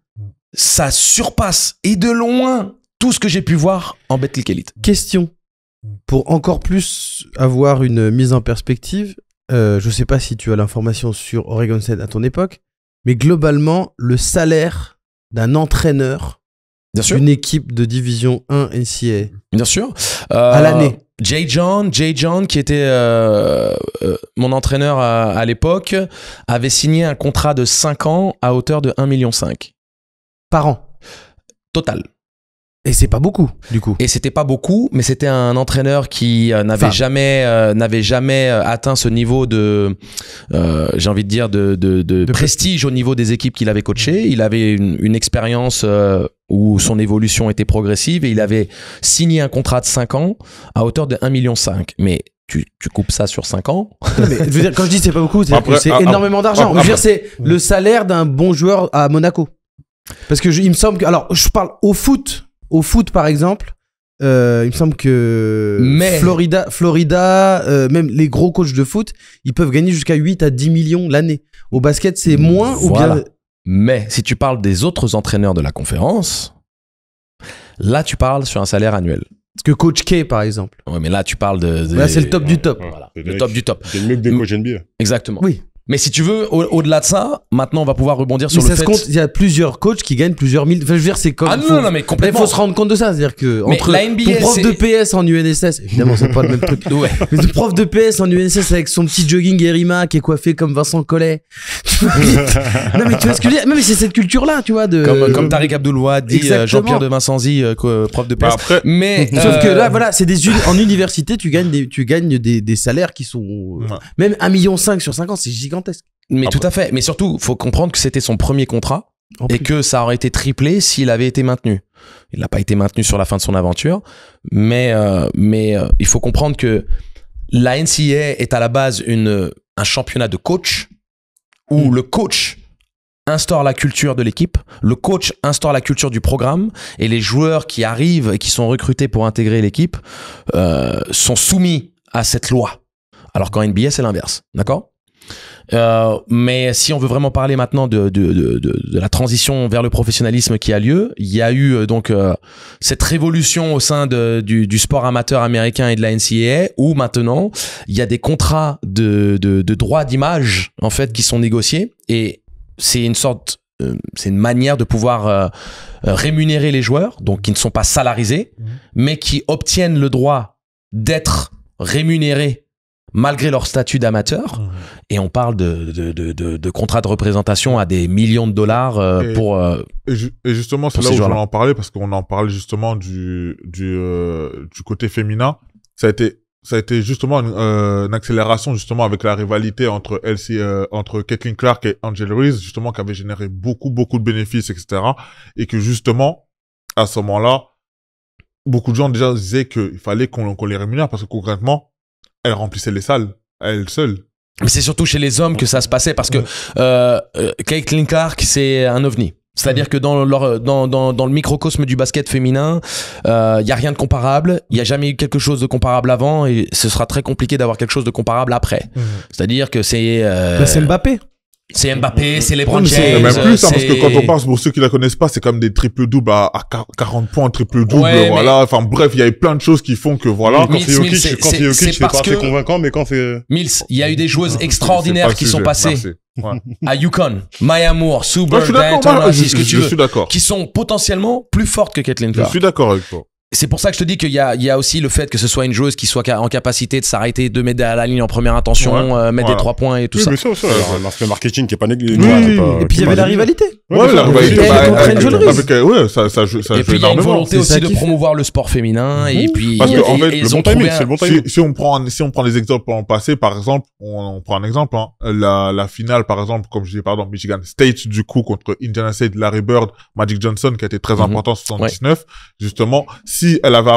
ça surpasse et de loin tout ce que j'ai pu voir en Betclic Elite. Question, pour encore plus avoir une mise en perspective, je sais pas si tu as l'information sur Oregon State à ton époque, mais globalement, le salaire d'un entraîneur d'une équipe de division 1 NCAA. Bien sûr. À l'année. Jay John, qui était mon entraîneur à l'époque, avait signé un contrat de 5 ans à hauteur de 1,5 million. Par an. Total. Et c'est pas beaucoup, du coup. Et c'était pas beaucoup, mais c'était un entraîneur qui n'avait jamais atteint ce niveau de, j'ai envie de dire, de prestige au niveau des équipes qu'il avait coachées. Il avait une expérience où son évolution était progressive et il avait signé un contrat de 5 ans à hauteur de 1,5 million. Mais tu coupes ça sur 5 ans. Mais, je veux dire, quand je dis c'est pas beaucoup, c'est énormément d'argent. Je veux dire, c'est le salaire d'un bon joueur à Monaco. Parce que il me semble que, alors, je parle au foot, par exemple, il me semble que Florida, même les gros coachs de foot, ils peuvent gagner jusqu'à 8 à 10 millions l'année. Au basket, c'est moins ou bien... Mais si tu parles des autres entraîneurs de la conférence, là, tu parles sur un salaire annuel. Parce que Coach K, par exemple. Ouais, mais là, tu parles de... Là, c'est le top du top. Voilà, le top du top. C'est mieux que des coachs NBA. Exactement. Oui. Mais si tu veux, au-delà de ça, maintenant on va pouvoir rebondir sur mais le ça fait... se compte, il y a plusieurs coachs qui gagnent plusieurs mille. Enfin, je veux dire, c'est comme... Ah non, mais complètement. Il faut se rendre compte de ça. C'est-à-dire que Mais entre la NBA, ton prof de PS en UNSS, évidemment, c'est pas le même truc. Ouais. Mais le prof de PS en UNSS avec son petit jogging Erima qui est coiffé comme Vincent Collet. Non, mais tu vois ce que je veux dire? Non, mais c'est cette culture-là, tu vois. Comme Tariq Abdul-Wahad dit, Jean-Pierre de Vincenzi, prof de PS. Après, mais, sauf que là, voilà, c'est en université, tu gagnes des salaires qui sont... Même 1,5 million sur 5 ans, c'est gigantesque. Mais tout à fait. Mais surtout, faut comprendre que c'était son premier contrat et que ça aurait été triplé s'il avait été maintenu. Il n'a pas été maintenu sur la fin de son aventure, mais il faut comprendre que la NCAA est à la base un championnat de coach où le coach instaure la culture de l'équipe, le coach instaure la culture du programme et les joueurs qui arrivent et qui sont recrutés pour intégrer l'équipe sont soumis à cette loi. Alors qu'en NBA, c'est l'inverse, d'accord ? Mais si on veut vraiment parler maintenant de la transition vers le professionnalisme qui a lieu, il y a eu donc cette révolution au sein du sport amateur américain et de la NCAA, où maintenant il y a des contrats de droits d'image en fait qui sont négociés, et c'est une manière de pouvoir rémunérer les joueurs, donc qui ne sont pas salarisés, mais qui obtiennent le droit d'être rémunérés malgré leur statut d'amateur. Et on parle de contrats de représentation à des millions de dollars et justement, c'est là où je voulais en parler, parce qu'on en parle justement du côté féminin. Ça a été justement une accélération justement avec la rivalité entre Caitlin Clark et Angel Reese, justement, qui avait généré beaucoup de bénéfices, etc. Et que justement, à ce moment-là, beaucoup de gens déjà disaient qu'il fallait qu'on les rémunère, parce que concrètement, elle remplissait les salles à elle seule. Mais c'est surtout chez les hommes que ça se passait, parce que Caitlin Clark, c'est un ovni. C'est-à-dire que dans le microcosme du basket féminin, y a rien de comparable. Il y a jamais eu quelque chose de comparable avant, et ce sera très compliqué d'avoir quelque chose de comparable après. C'est-à-dire que c'est Mbappé. C'est Mbappé, c'est LeBron James. Et même plus, parce que quand on parle, pour ceux qui la connaissent pas, c'est comme des triple-doubles à 40 points, triple-double, voilà. Mais... Enfin, bref, il y a eu plein de choses qui font que, voilà. Quand c'est Jokic, c'est pas assez convaincant, mais quand c'est... Mills, il y a eu des joueuses extraordinaires qui sont passées à UConn, Maya Moore, Sue Bird, Daytona, si ce que tu veux. Je suis d'accord. Qui sont potentiellement plus fortes que Caitlin Clark. Je suis d'accord avec toi. C'est pour ça que je te dis qu'il y a aussi le fait que ce soit une joueuse qui soit en capacité de s'arrêter, de mettre à la ligne en première intention, mettre des 3 points et tout ça. Mais ça, l'aspect marketing qui est pas négligeable. Et puis il y avait la rivalité. Ouais, la rivalité. Ouais, ça joue énormément. Et puis il y a une volonté aussi de promouvoir le sport féminin, et puis parce que en fait, le bon timing, c'est le bon timing. Si on prend des exemples en passé, par exemple, on prend un exemple, la finale, par exemple, comme je dis, pardon, Michigan State, du coup, contre Indiana State, Larry Bird, Magic Johnson, qui a été très important en 79, justement. Si elle avait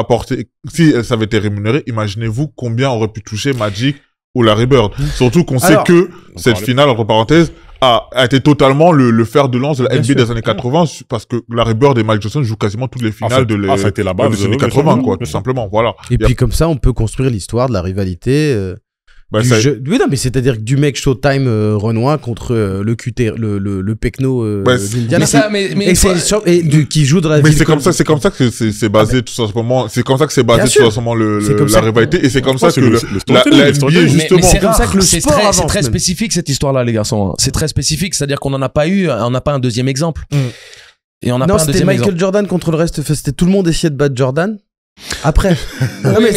ça avait été rémunéré, imaginez-vous combien aurait pu toucher Magic ou Larry Bird. Surtout qu'on sait que cette finale, entre parenthèses, a été totalement le fer de lance de la NBA des années 80, parce que Larry Bird et Magic Johnson jouent quasiment toutes les finales des années 80, quoi, tout simplement, voilà. Et puis comme ça, on peut construire l'histoire de la rivalité. Oui, non, mais c'est-à-dire que du mec Showtime Renoir contre le Pecno d'Indiana. Qui joue dans la ville. Mais c'est comme ça que c'est basé tout simplement. C'est comme ça que c'est basé tout simplement la rivalité, et c'est comme ça que la NBA justement. Mais c'est comme ça que c'est très spécifique cette histoire-là, les garçons. C'est très spécifique, c'est-à-dire qu'on n'a pas un deuxième exemple. Et on n'a pas un deuxième exemple. C'était Michael Jordan contre le reste. C'était tout le monde essayait de battre Jordan. Après. Non, mais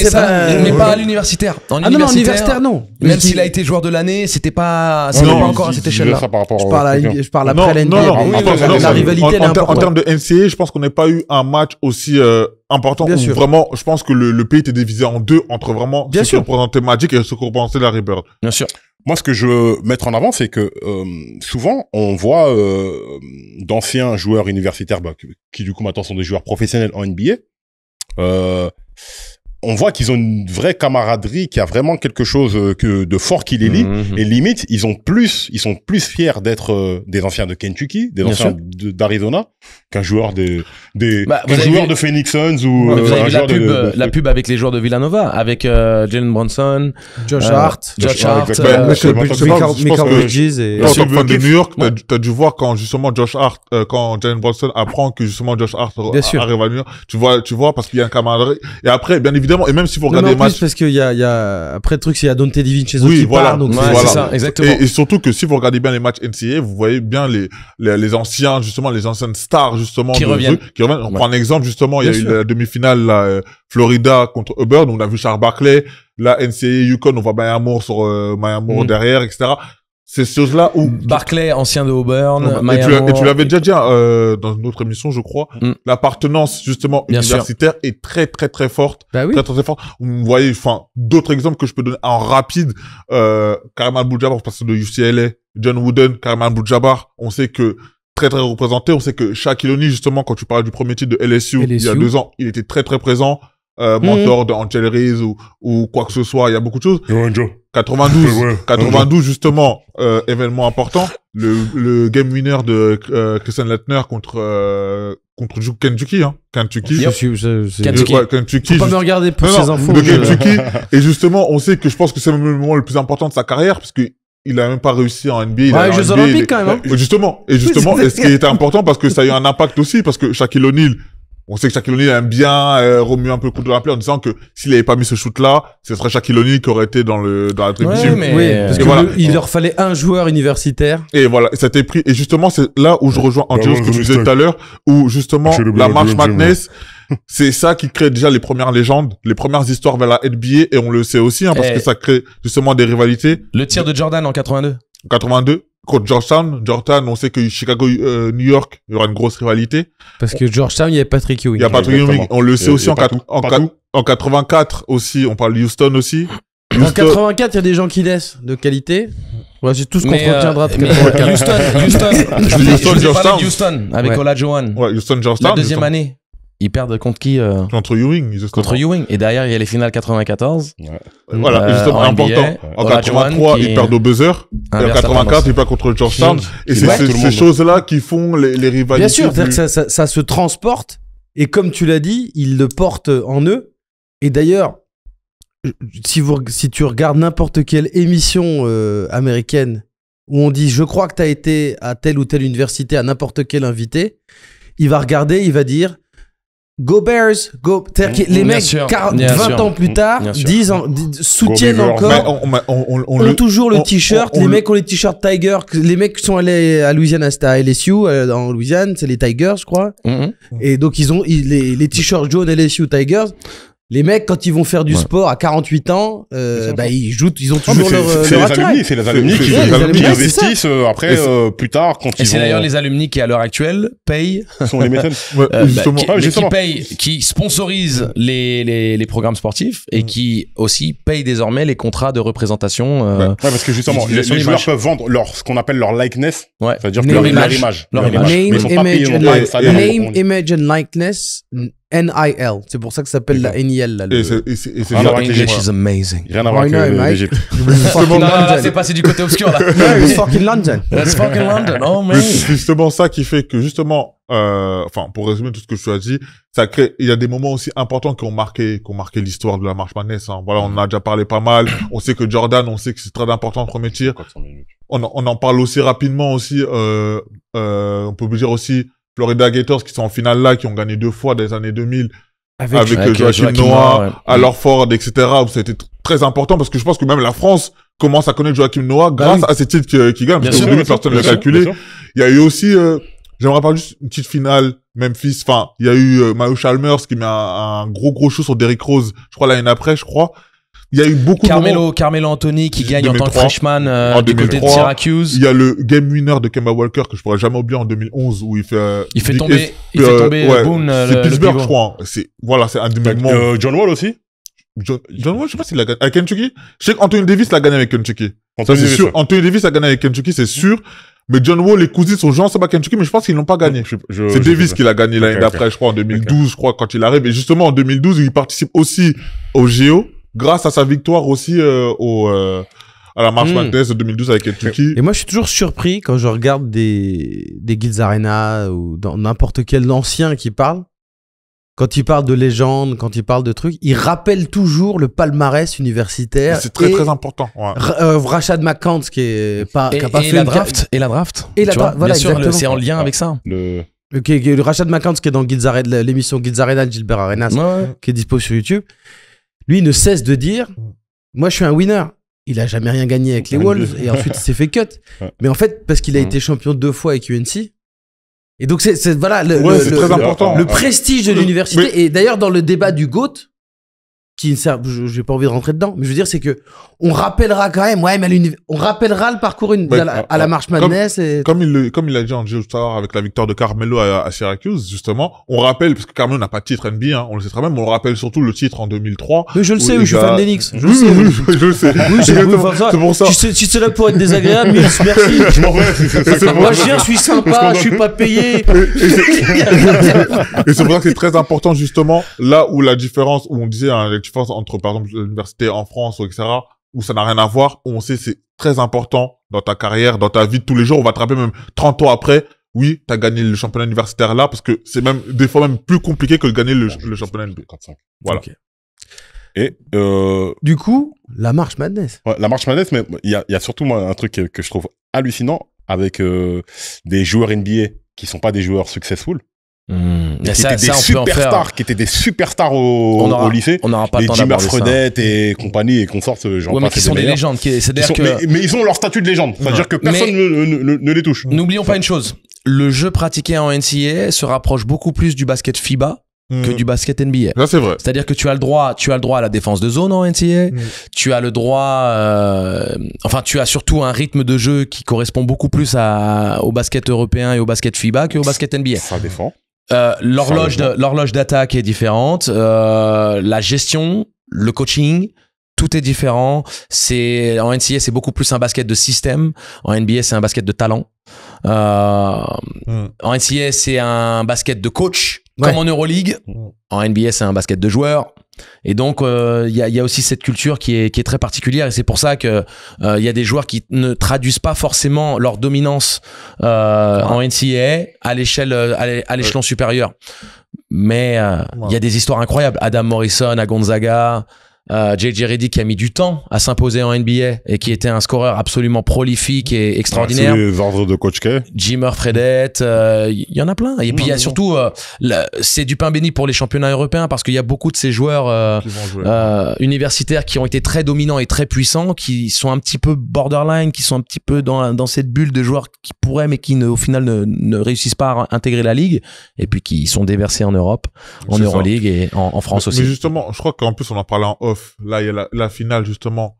pas à l'universitaire. En universitaire, non. Même s'il a été joueur de l'année, c'était pas encore à cette échelle-là. Je parle après l'NBA. La rivalité, elle est importante. En termes de NCAA, je pense qu'on n'a pas eu un match aussi important où vraiment, je pense que le pays était divisé en deux entre vraiment ceux qui représentaient Magic et ceux qui représentaient Larry Bird. Bien sûr. Moi, ce que je veux mettre en avant, c'est que souvent, on voit d'anciens joueurs universitaires qui du coup maintenant sont des joueurs professionnels en NBA. On voit qu'ils ont une vraie camaraderie, qu'il y a vraiment quelque chose de fort qui les lie. Et limite, ils sont plus fiers d'être des anciens de Kentucky, des anciens d'Arizona, qu'un joueur de Phoenix Suns ou vous avez vu la pub avec les joueurs de Villanova, avec Jalen Brunson, Josh Hart, Michael Bridges et... En tant que fan de New York, t'as dû voir quand justement quand Jalen Brunson apprend que justement Josh Hart arrive à New York, tu vois, parce qu'il y a un camaraderie. Et après, bien évidemment, et même si vous regardez les matchs, parce qu'il y a après le truc, c'est il y a Dante DiVincenzo qui part, donc c'est ça, exactement. Et surtout que si vous regardez bien les matchs NCAA, vous voyez bien les anciens, justement, les anciennes stars, justement, qui reviennent. On prend un exemple, justement, il y a eu la demi-finale, Florida contre Auburn, on a vu Charles Barkley, la NCAA UConn, on voit Maya Moore derrière, etc. C'est ces choses-là où... Barkley, ancien de Auburn, et tu l'avais déjà dit dans une autre émission, je crois. L'appartenance, justement, universitaire est très, très, très forte. Bah oui. Très, très, très forte. Vous voyez, d'autres exemples que je peux donner en rapide. Kareem Abdul-Jabbar, parce que de UCLA, John Wooden, Kareem Abdul-Jabbar, on sait que très, très représenté. On sait que Shaquille O'Neal, justement, quand tu parles du premier titre de LSU, il y a 2 ans, il était très, très présent. Mentor de Angel Reese ou quoi que ce soit, il y a beaucoup de choses. 92 justement, événement important, le game winner de Christian Laettner contre Kentucky, Kentucky. Kentucky. Faut pas me regarder pour ces infos. De Kentucky. Et justement, on sait que je pense que c'est le moment le plus important de sa carrière, parce que il a même pas réussi en NBA. Ouais, Jeux Olympiques quand même. Justement. Et ce qui était important parce que ça a eu un impact aussi, parce que Shaquille O'Neal, on sait que Shaquille O'Neal aime bien remuer un peu le coude de la plaie en disant que s'il avait pas mis ce shoot-là, ce serait Shaquille O'Neal qui aurait été dans la tribune. Oui, parce que il leur fallait un joueur universitaire. Et voilà, ça a été pris. Et justement, c'est là où je rejoins Angelo, ce que tu disais tout à l'heure, où justement, la March Madness, c'est ça qui crée déjà les premières légendes, les premières histoires vers la NBA, et on le sait aussi, hein, parce que ça crée justement des rivalités. Le tir de Jordan en 82. 82. Contre Georgetown, on sait que Chicago, New York, il y aura une grosse rivalité. Parce que Georgetown, il y avait Patrick Ewing. Il y a Patrick Ewing. On le sait aussi en 84 aussi. On parle de Houston aussi. En 84, il y a des gens qui laissent de qualité. Ouais, c'est tout ce qu'on retiendra de 84. Houston, avec Olajuwon. Ouais, Houston, Georgetown. La deuxième année. Ils perdent contre qui Contre Ewing, justement. Contre Ewing. Et derrière, il y a les finales 94. Voilà, justement, important. En 83, ils perdent au buzzer. Et en 84, ils perdent contre Georgetown. Et c'est ces choses-là qui font les rivalités. Bien sûr, c'est-à-dire que ça se transporte. Et comme tu l'as dit, ils le portent en eux. Et d'ailleurs, si tu regardes n'importe quelle émission américaine où on dit « Je crois que tu as été à telle ou telle université, à n'importe quel invité », il va regarder, il va dire « Go Bears, go !» Les mecs, 20 ans plus tard, soutiennent encore, ont toujours le t-shirt. Les mecs ont les t-shirts Tiger. Les mecs qui sont allés à Louisiana, c'était à LSU, en Louisiane, c'est les Tigers, je crois. Et donc, ils ont les t-shirts jaunes LSU Tigers. Les mecs, quand ils vont faire du sport à 48 ans, ils ont toujours leur alumni. C'est les alumni qui investissent après, plus tard, quand ils vont... Et c'est d'ailleurs les alumni qui, à l'heure actuelle, payent... sont les mécènes. Qui sponsorisent les programmes sportifs et qui aussi payent désormais les contrats de représentation. Ouais, parce que justement, les joueurs peuvent vendre ce qu'on appelle leur likeness. Ouais. C'est-à-dire leur image. Name, image and likeness. NIL, c'est pour ça que ça s'appelle la NIL. Et your English is amazing. Rien à voir avec l'Égypte. C'est passé du côté obscur là. It's fucking London. It's fucking London. Oh man. C'est justement ça qui fait que justement, pour résumer tout ce que tu as dit, ça crée. Il y a des moments aussi importants qui ont marqué l'histoire de la March Madness. Hein. Voilà, on en a déjà parlé pas mal. On sait que Jordan, on sait que c'est très important le premier tir. On en parle aussi rapidement aussi. On peut dire aussi. Florida Gators qui sont en finale là, qui ont gagné 2 fois dans les années 2000 avec Joachim Noah, Al Horford, etc. Ça a été très important parce que je pense que même la France commence à connaître Joachim Noah grâce à ces titres qu'il gagne. Parce qu'au début, personne ne l'a calculé. Il y a eu aussi, j'aimerais parler juste une petite finale, Memphis. Enfin, il y a eu Mario Chalmers qui met un gros show sur Derrick Rose, je crois l'année après, je crois. Il y a eu beaucoup de Carmelo Anthony qui gagne 2003, en tant que freshman du côté de Syracuse. Il y a le game winner de Kemba Walker que je pourrais jamais oublier en 2011 où il fait tomber Boone, c'est Pittsburgh, je crois. C'est un des moments. John Wall aussi. John Wall, je sais pas s'il a gagné avec Kentucky. Je sais qu'Anthony Davis l'a gagné avec Kentucky. Ça c'est sûr. Anthony Davis a gagné avec Kentucky, c'est sûr. Mais John Wall, les cousins sont gens, c'est pas Kentucky, mais je pense qu'ils n'ont pas gagné. C'est Davis qui l'a gagné l'année d'après, je crois, en 2012, je crois, quand il arrive. Et justement, en 2012, il participe aussi au JO. Grâce à sa victoire aussi à la March Madness de 2012 avec Kentucky. Et moi, je suis toujours surpris quand je regarde des Guilds Arena ou dans n'importe quel ancien qui parle. Quand il parle de légende, quand il parle de trucs, il rappelle toujours le palmarès universitaire. C'est très important. Ouais. Rashad McCants qui est pas et la draft. Voilà, bien sûr, c'est en lien avec ça. Le Rashad McCants qui est dans Guilds Arena, l'émission Guilds Arena de Gilbert Arenas, qui est dispo sur YouTube. Lui, il ne cesse de dire « Moi, je suis un winner ». Il a jamais rien gagné avec les Wolves et ensuite, il s'est fait cut. Mais en fait, parce qu'il a été champion 2 fois avec UNC. Et donc, c'est très important. Le prestige de l'université. Et d'ailleurs, dans le débat du GOAT, j'ai pas envie de rentrer dedans, mais je veux dire, c'est que on rappellera quand même, on rappellera le parcours à la March Madness. Comme il a dit en Jeux avec la victoire de Carmelo à Syracuse, justement, on rappelle, parce que Carmelo n'a pas de titre NBA, hein, on le sait très bien, mais on rappelle surtout le titre en 2003. Mais je le sais, je suis fan d'Enix. Je le sais. C'est pour ça. Tu sais là pour être désagréable, mais merci. Je m'en vais. Moi, je suis sympa, je suis pas payé. Et c'est pour ça que c'est très important, justement, là où la différence, où on disait, la différence entre, par exemple, l'université en France, etc., où ça n'a rien à voir, où on sait c'est très important dans ta carrière, dans ta vie de tous les jours. On va te rappeler même 30 ans après, oui, t'as gagné le championnat universitaire là, parce que c'est même des fois même plus compliqué que de gagner le championnat NBA. Voilà. Okay. Et Du coup, la March Madness. ouais, la March Madness, mais il y a surtout moi, un truc que je trouve hallucinant avec des joueurs NBA qui sont pas des joueurs successful, Mais qui étaient des superstars au lycée. On n'aura pas le Les temps Jimmer d'aborder ça. Fredette et compagnie et consorts, j'en Ouais, mais passe qui et sont des meilleurs. légendes. C'est-à-dire que Mais ils ont leur statut de légende. C'est-à-dire que personne ne les touche. n'oublions pas une chose. Le jeu pratiqué en NCAA se rapproche beaucoup plus du basket FIBA que du basket NBA. Là, c'est vrai. C'est-à-dire que tu as le droit à la défense de zone en NCAA. Tu as le droit, tu as surtout un rythme de jeu qui correspond beaucoup plus au basket européen et au basket FIBA qu'au basket NBA. Ça défend. L'horloge d'attaque est différente. La gestion, le coaching, tout est différent. En NCAA, c'est beaucoup plus un basket de système. En NBA, c'est un basket de talent. En NCAA, c'est un basket de coach, comme en Euroleague. En NBA, c'est un basket de joueurs. Et donc, il y a aussi cette culture qui est très particulière. Et c'est pour ça que il y a des joueurs qui ne traduisent pas forcément leur dominance en NCAA à l'échelon supérieur. Mais il y a des histoires incroyables. Adam Morrison à Gonzaga. JJ Redick qui a mis du temps à s'imposer en NBA et qui était un scoreur absolument prolifique et extraordinaire. C'est les ordres de Coach K. Jimmer Fredette, il y en a plein. Et puis il y a surtout, c'est du pain béni pour les championnats européens parce qu'il y a beaucoup de ces joueurs universitaires qui ont été très dominants et très puissants, qui sont un petit peu borderline, qui sont un petit peu dans cette bulle de joueurs qui pourraient mais qui au final ne réussissent pas à intégrer la ligue et puis qui sont déversés en Europe, en Euroleague et en France aussi. Mais justement, je crois qu'en plus on en parlait en off. Là, il y a la finale, justement.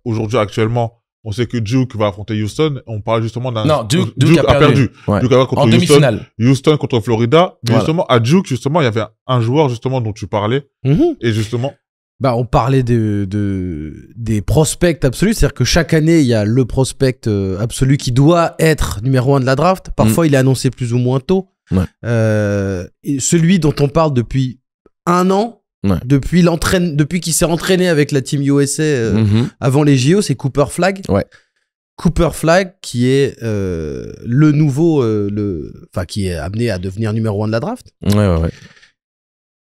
Aujourd'hui, actuellement, on sait que Duke va affronter Houston. On parle justement d'un... Non, Duke a perdu. Ouais. Duke a perdu contre en demi-finale. Houston contre Florida. Mais Voilà. justement, à Duke, justement, il y avait un joueur, justement, dont tu parlais. Et justement... Bah, on parlait des prospects absolus. C'est-à-dire que chaque année, il y a le prospect absolu qui doit être numéro 1 de la draft. Parfois, il est annoncé plus ou moins tôt. Ouais. Et celui dont on parle depuis un an, Ouais. depuis qu'il s'est entraîné avec la team USA avant les JO, c'est Cooper Flagg. Ouais. Cooper Flagg qui est le nouveau, qui est amené à devenir numéro 1 de la draft. Ouais.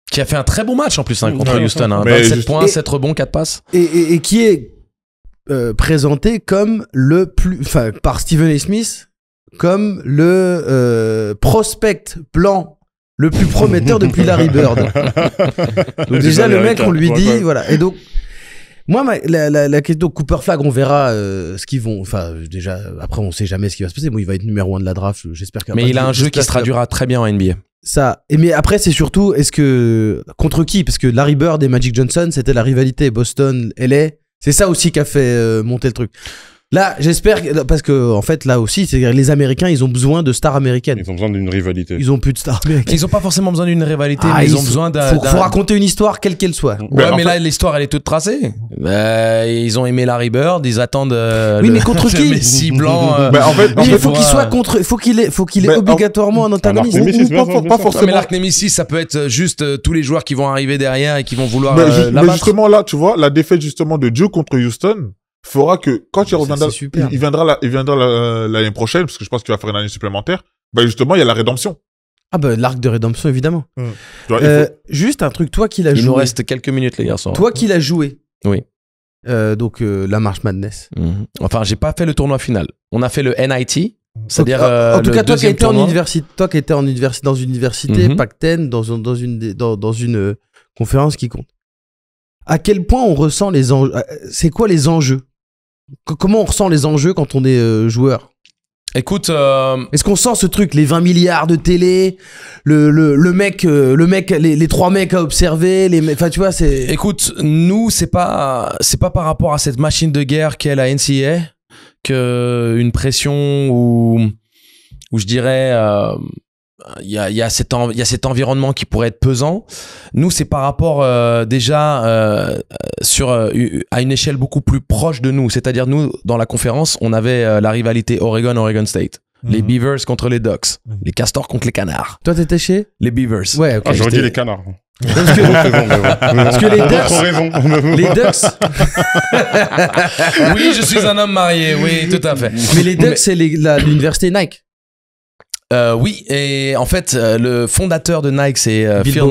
Qui a fait un très bon match en plus contre Houston. Hein. 27 points, 7 rebonds, 4 passes. Et qui est présenté comme par Stephen A. Smith comme le prospect blanc le plus prometteur depuis Larry Bird. Donc déjà le mec, on lui dit voilà. Et donc moi la question Cooper Flagg, on verra ce qu'ils vont. Enfin déjà après on sait jamais ce qui va se passer. Moi il va être numéro 1 de la draft. J'espère qu'il. Mais il a un jeu qui se traduira très bien en NBA. Ça. Mais après c'est surtout contre qui, parce que Larry Bird et Magic Johnson c'était la rivalité Boston-LA. C'est ça aussi qui a fait monter le truc. Là, j'espère, parce que en fait, là aussi, c'est les Américains, ils ont besoin de stars américaines. Ils ont besoin d'une rivalité. Ils ont plus de stars américaines. Ils ont pas forcément besoin d'une rivalité, mais ils ont besoin d'un. Faut raconter une histoire, quelle qu'elle soit. Ouais, mais là, l'histoire, elle est toute tracée. Ils ont aimé Larry Bird, ils attendent. Mais contre qui? Le Messi blanc. Il faut qu'il soit contre. Faut qu'il ait obligatoirement un antagoniste. Pas forcément. Mais l'arc Nemesis, ça peut être juste tous les joueurs qui vont arriver derrière et qui vont vouloir. Mais justement là, tu vois, la défaite justement de Duke contre Houston fera que quand il reviendra, il viendra l'année prochaine, parce que je pense qu'il va faire une année supplémentaire. Bah justement, il y a la rédemption. Ah bah l'arc de rédemption évidemment. Tu vois, juste un truc, toi qui l'as joué. Il nous reste quelques minutes les garçons. Toi qui l'as joué. Oui. Donc la March Madness. Enfin, j'ai pas fait le tournoi final. On a fait le NIT. C'est-à-dire en tout cas toi qui étais en université, dans une université, Pac-10, dans une conférence qui compte. À quel point on ressent les enjeux? C'est quoi les enjeux? Comment on ressent les enjeux quand on est joueur? Écoute, est-ce qu'on sent ce truc, les 20 milliards de télé, le mec, les 3 mecs à observer, enfin tu vois, c'est. Écoute, nous c'est pas par rapport à cette machine de guerre qu'est la NCAA que une pression ou je dirais il y a cet environnement qui pourrait être pesant. Nous c'est par rapport déjà à une échelle beaucoup plus proche de nous, c'est-à-dire nous dans la conférence on avait la rivalité Oregon State, les Beavers contre les Ducks, les Castors contre les Canards. Toi t'étais chez les Beavers. Ouais, ok. J'aurais dit les Canards. Parce que les Ducks. Oui, je suis un homme marié, oui, tout à fait. Mais les Ducks, c'est l'université Nike. Oui, et en fait, le fondateur de Nike, c'est Phil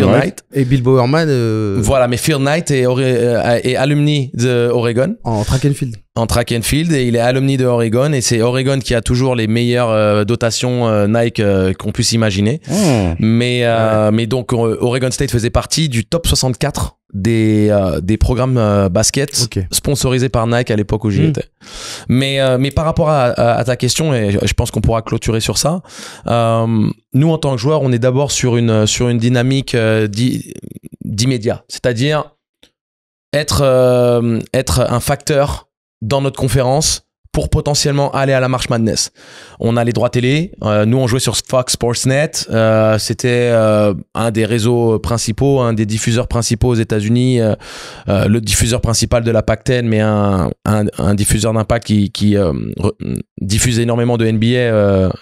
Knight. Et Bill Bowerman. Voilà, mais Phil Knight est alumni de Oregon. En track and field. En track and field, et il est alumni de Oregon, et c'est Oregon qui a toujours les meilleures dotations Nike qu'on puisse imaginer. Mais donc Oregon State faisait partie du top 64 des programmes basket sponsorisés par Nike à l'époque où j'y étais. Mais par rapport à ta question, et je pense qu'on pourra clôturer sur ça, nous en tant que joueurs, on est d'abord sur une dynamique d'immédiat, c'est-à-dire être un facteur dans notre conférence pour potentiellement aller à la March Madness. On a les droits télé. Nous, on jouait sur Fox Sportsnet. C'était un des réseaux principaux, un des diffuseurs principaux aux États-Unis, le diffuseur principal de la Pac-10, mais un diffuseur d'impact qui diffuse énormément de NBA,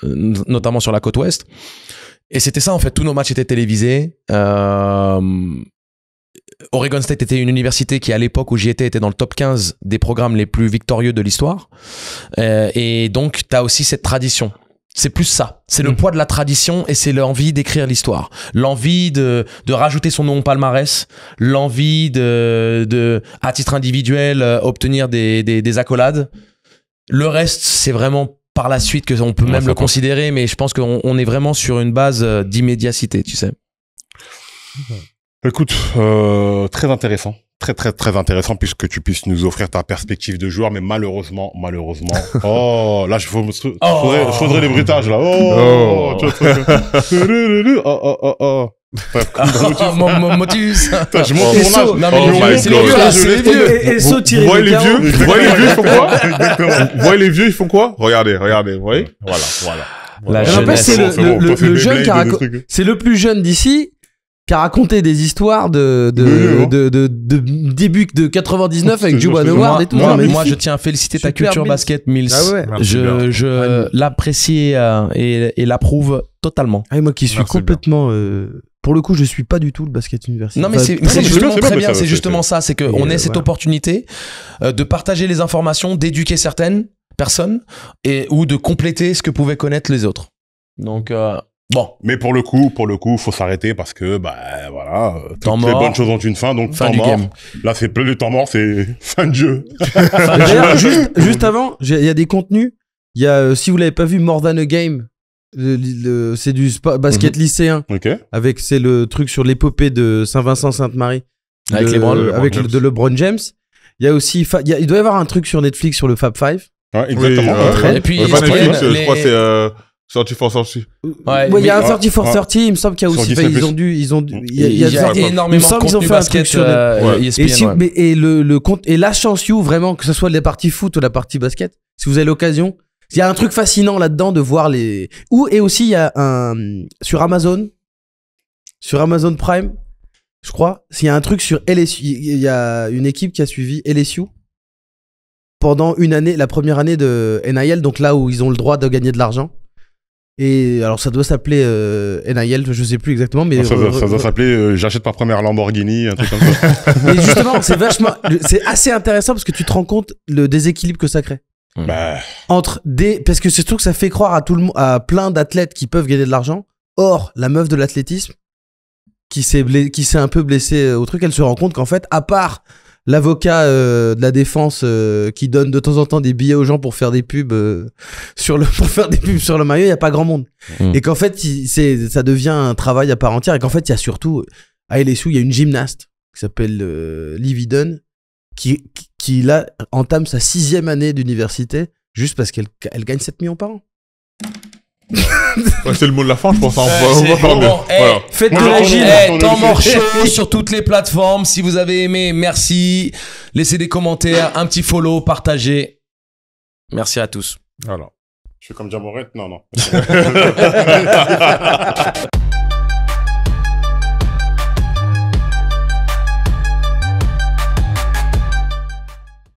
notamment sur la côte ouest. Et c'était ça, en fait. Tous nos matchs étaient télévisés. Oregon State était une université qui, à l'époque où j'y étais dans le top 15 des programmes les plus victorieux de l'histoire. Et donc, tu as aussi cette tradition. C'est plus ça. C'est le poids de la tradition et c'est l'envie d'écrire l'histoire. L'envie de rajouter son nom au palmarès. L'envie à titre individuel, obtenir des accolades. Le reste, c'est vraiment par la suite que on peut même le considérer, mais je pense qu'on est vraiment sur une base d'immédiacité, tu sais. Écoute, très intéressant. Très, très, très intéressant puisque tu puisses nous offrir ta perspective de joueur, mais malheureusement. Oh, là, faudrait les bruitages, là. Motus. Je monte mon âge. Non, mais c'est les vieux. Et saut tirer. Vous voyez les vieux? Vous voyez les vieux, ils font quoi? Vous voyez les vieux, ils font quoi? Regardez, vous voyez? Voilà. La jeunesse. jeunesse. C'est le jeune c'est le plus jeune d'ici qui a raconté des histoires de début de 99 avec Juwan Howard et tout. Moi, je tiens à féliciter ta culture basket, Mills. Ah ouais. Je l'apprécie et l'approuve totalement. Ah, moi qui suis complètement pour le coup, je suis pas du tout le basket universitaire. Non, mais c'est justement très bien. C'est justement ça. C'est qu'on ait cette opportunité de partager les informations, d'éduquer certaines personnes ou de compléter ce que pouvaient connaître les autres. Donc, bon. Mais pour le coup, faut s'arrêter parce que, voilà, toutes les bonnes choses ont une fin, donc fin temps du mort. game. Là, c'est plus le temps mort, c'est fin de jeu. D'ailleurs, juste avant, il y a des contenus. Il y a, si vous l'avez pas vu, More Than a Game. C'est du basket lycéen. Ok. C'est le truc sur l'épopée de Saint-Vincent-Sainte-Marie. Avec LeBron James. Il y a aussi, il doit y avoir un truc sur Netflix sur le Fab Five. Ouais, exactement. Et puis, je crois que c'est, Sorti for Sorti. Il y a un Sorti for Sorti, il me semble qu'il y a aussi, il y a énormément de contenu basket sur ESPN. Et le compte, et la chance you, vraiment, que ce soit la partie foot ou la partie basket, si vous avez l'occasion, il y a un truc fascinant là-dedans de voir et aussi il y a sur Amazon Prime, je crois, s'il y a un truc sur LSU, il y a une équipe qui a suivi LSU pendant une année, la première année de NIL, donc là où ils ont le droit de gagner de l'argent. Et alors ça doit s'appeler NIL, je sais plus exactement, mais ça doit s'appeler j'achète ma première Lamborghini, un truc comme ça. Mais justement, c'est assez intéressant parce que tu te rends compte le déséquilibre que ça crée. Parce que c'est surtout que ça fait croire à plein d'athlètes qui peuvent gagner de l'argent. Or, la meuf de l'athlétisme qui s'est un peu blessée au truc, elle se rend compte qu'en fait, à part l'avocat de la défense qui donne de temps en temps des billets aux gens pour faire des pubs sur le maillot, il y a pas grand monde. Et qu'en fait, ça devient un travail à part entière et qu'en fait, il y a surtout à LSU, il y a une gymnaste qui s'appelle Livy Dunn qui là entame sa 6e année d'université juste parce qu'elle gagne 7 millions par an. C'est le mot de la fin, je pense. Faites de la gym. Temps mort chaud sur toutes les plateformes. Si vous avez aimé, merci. Laissez des commentaires, un petit follow, partagez. Merci à tous. Voilà. Je fais comme Jamorette. Non.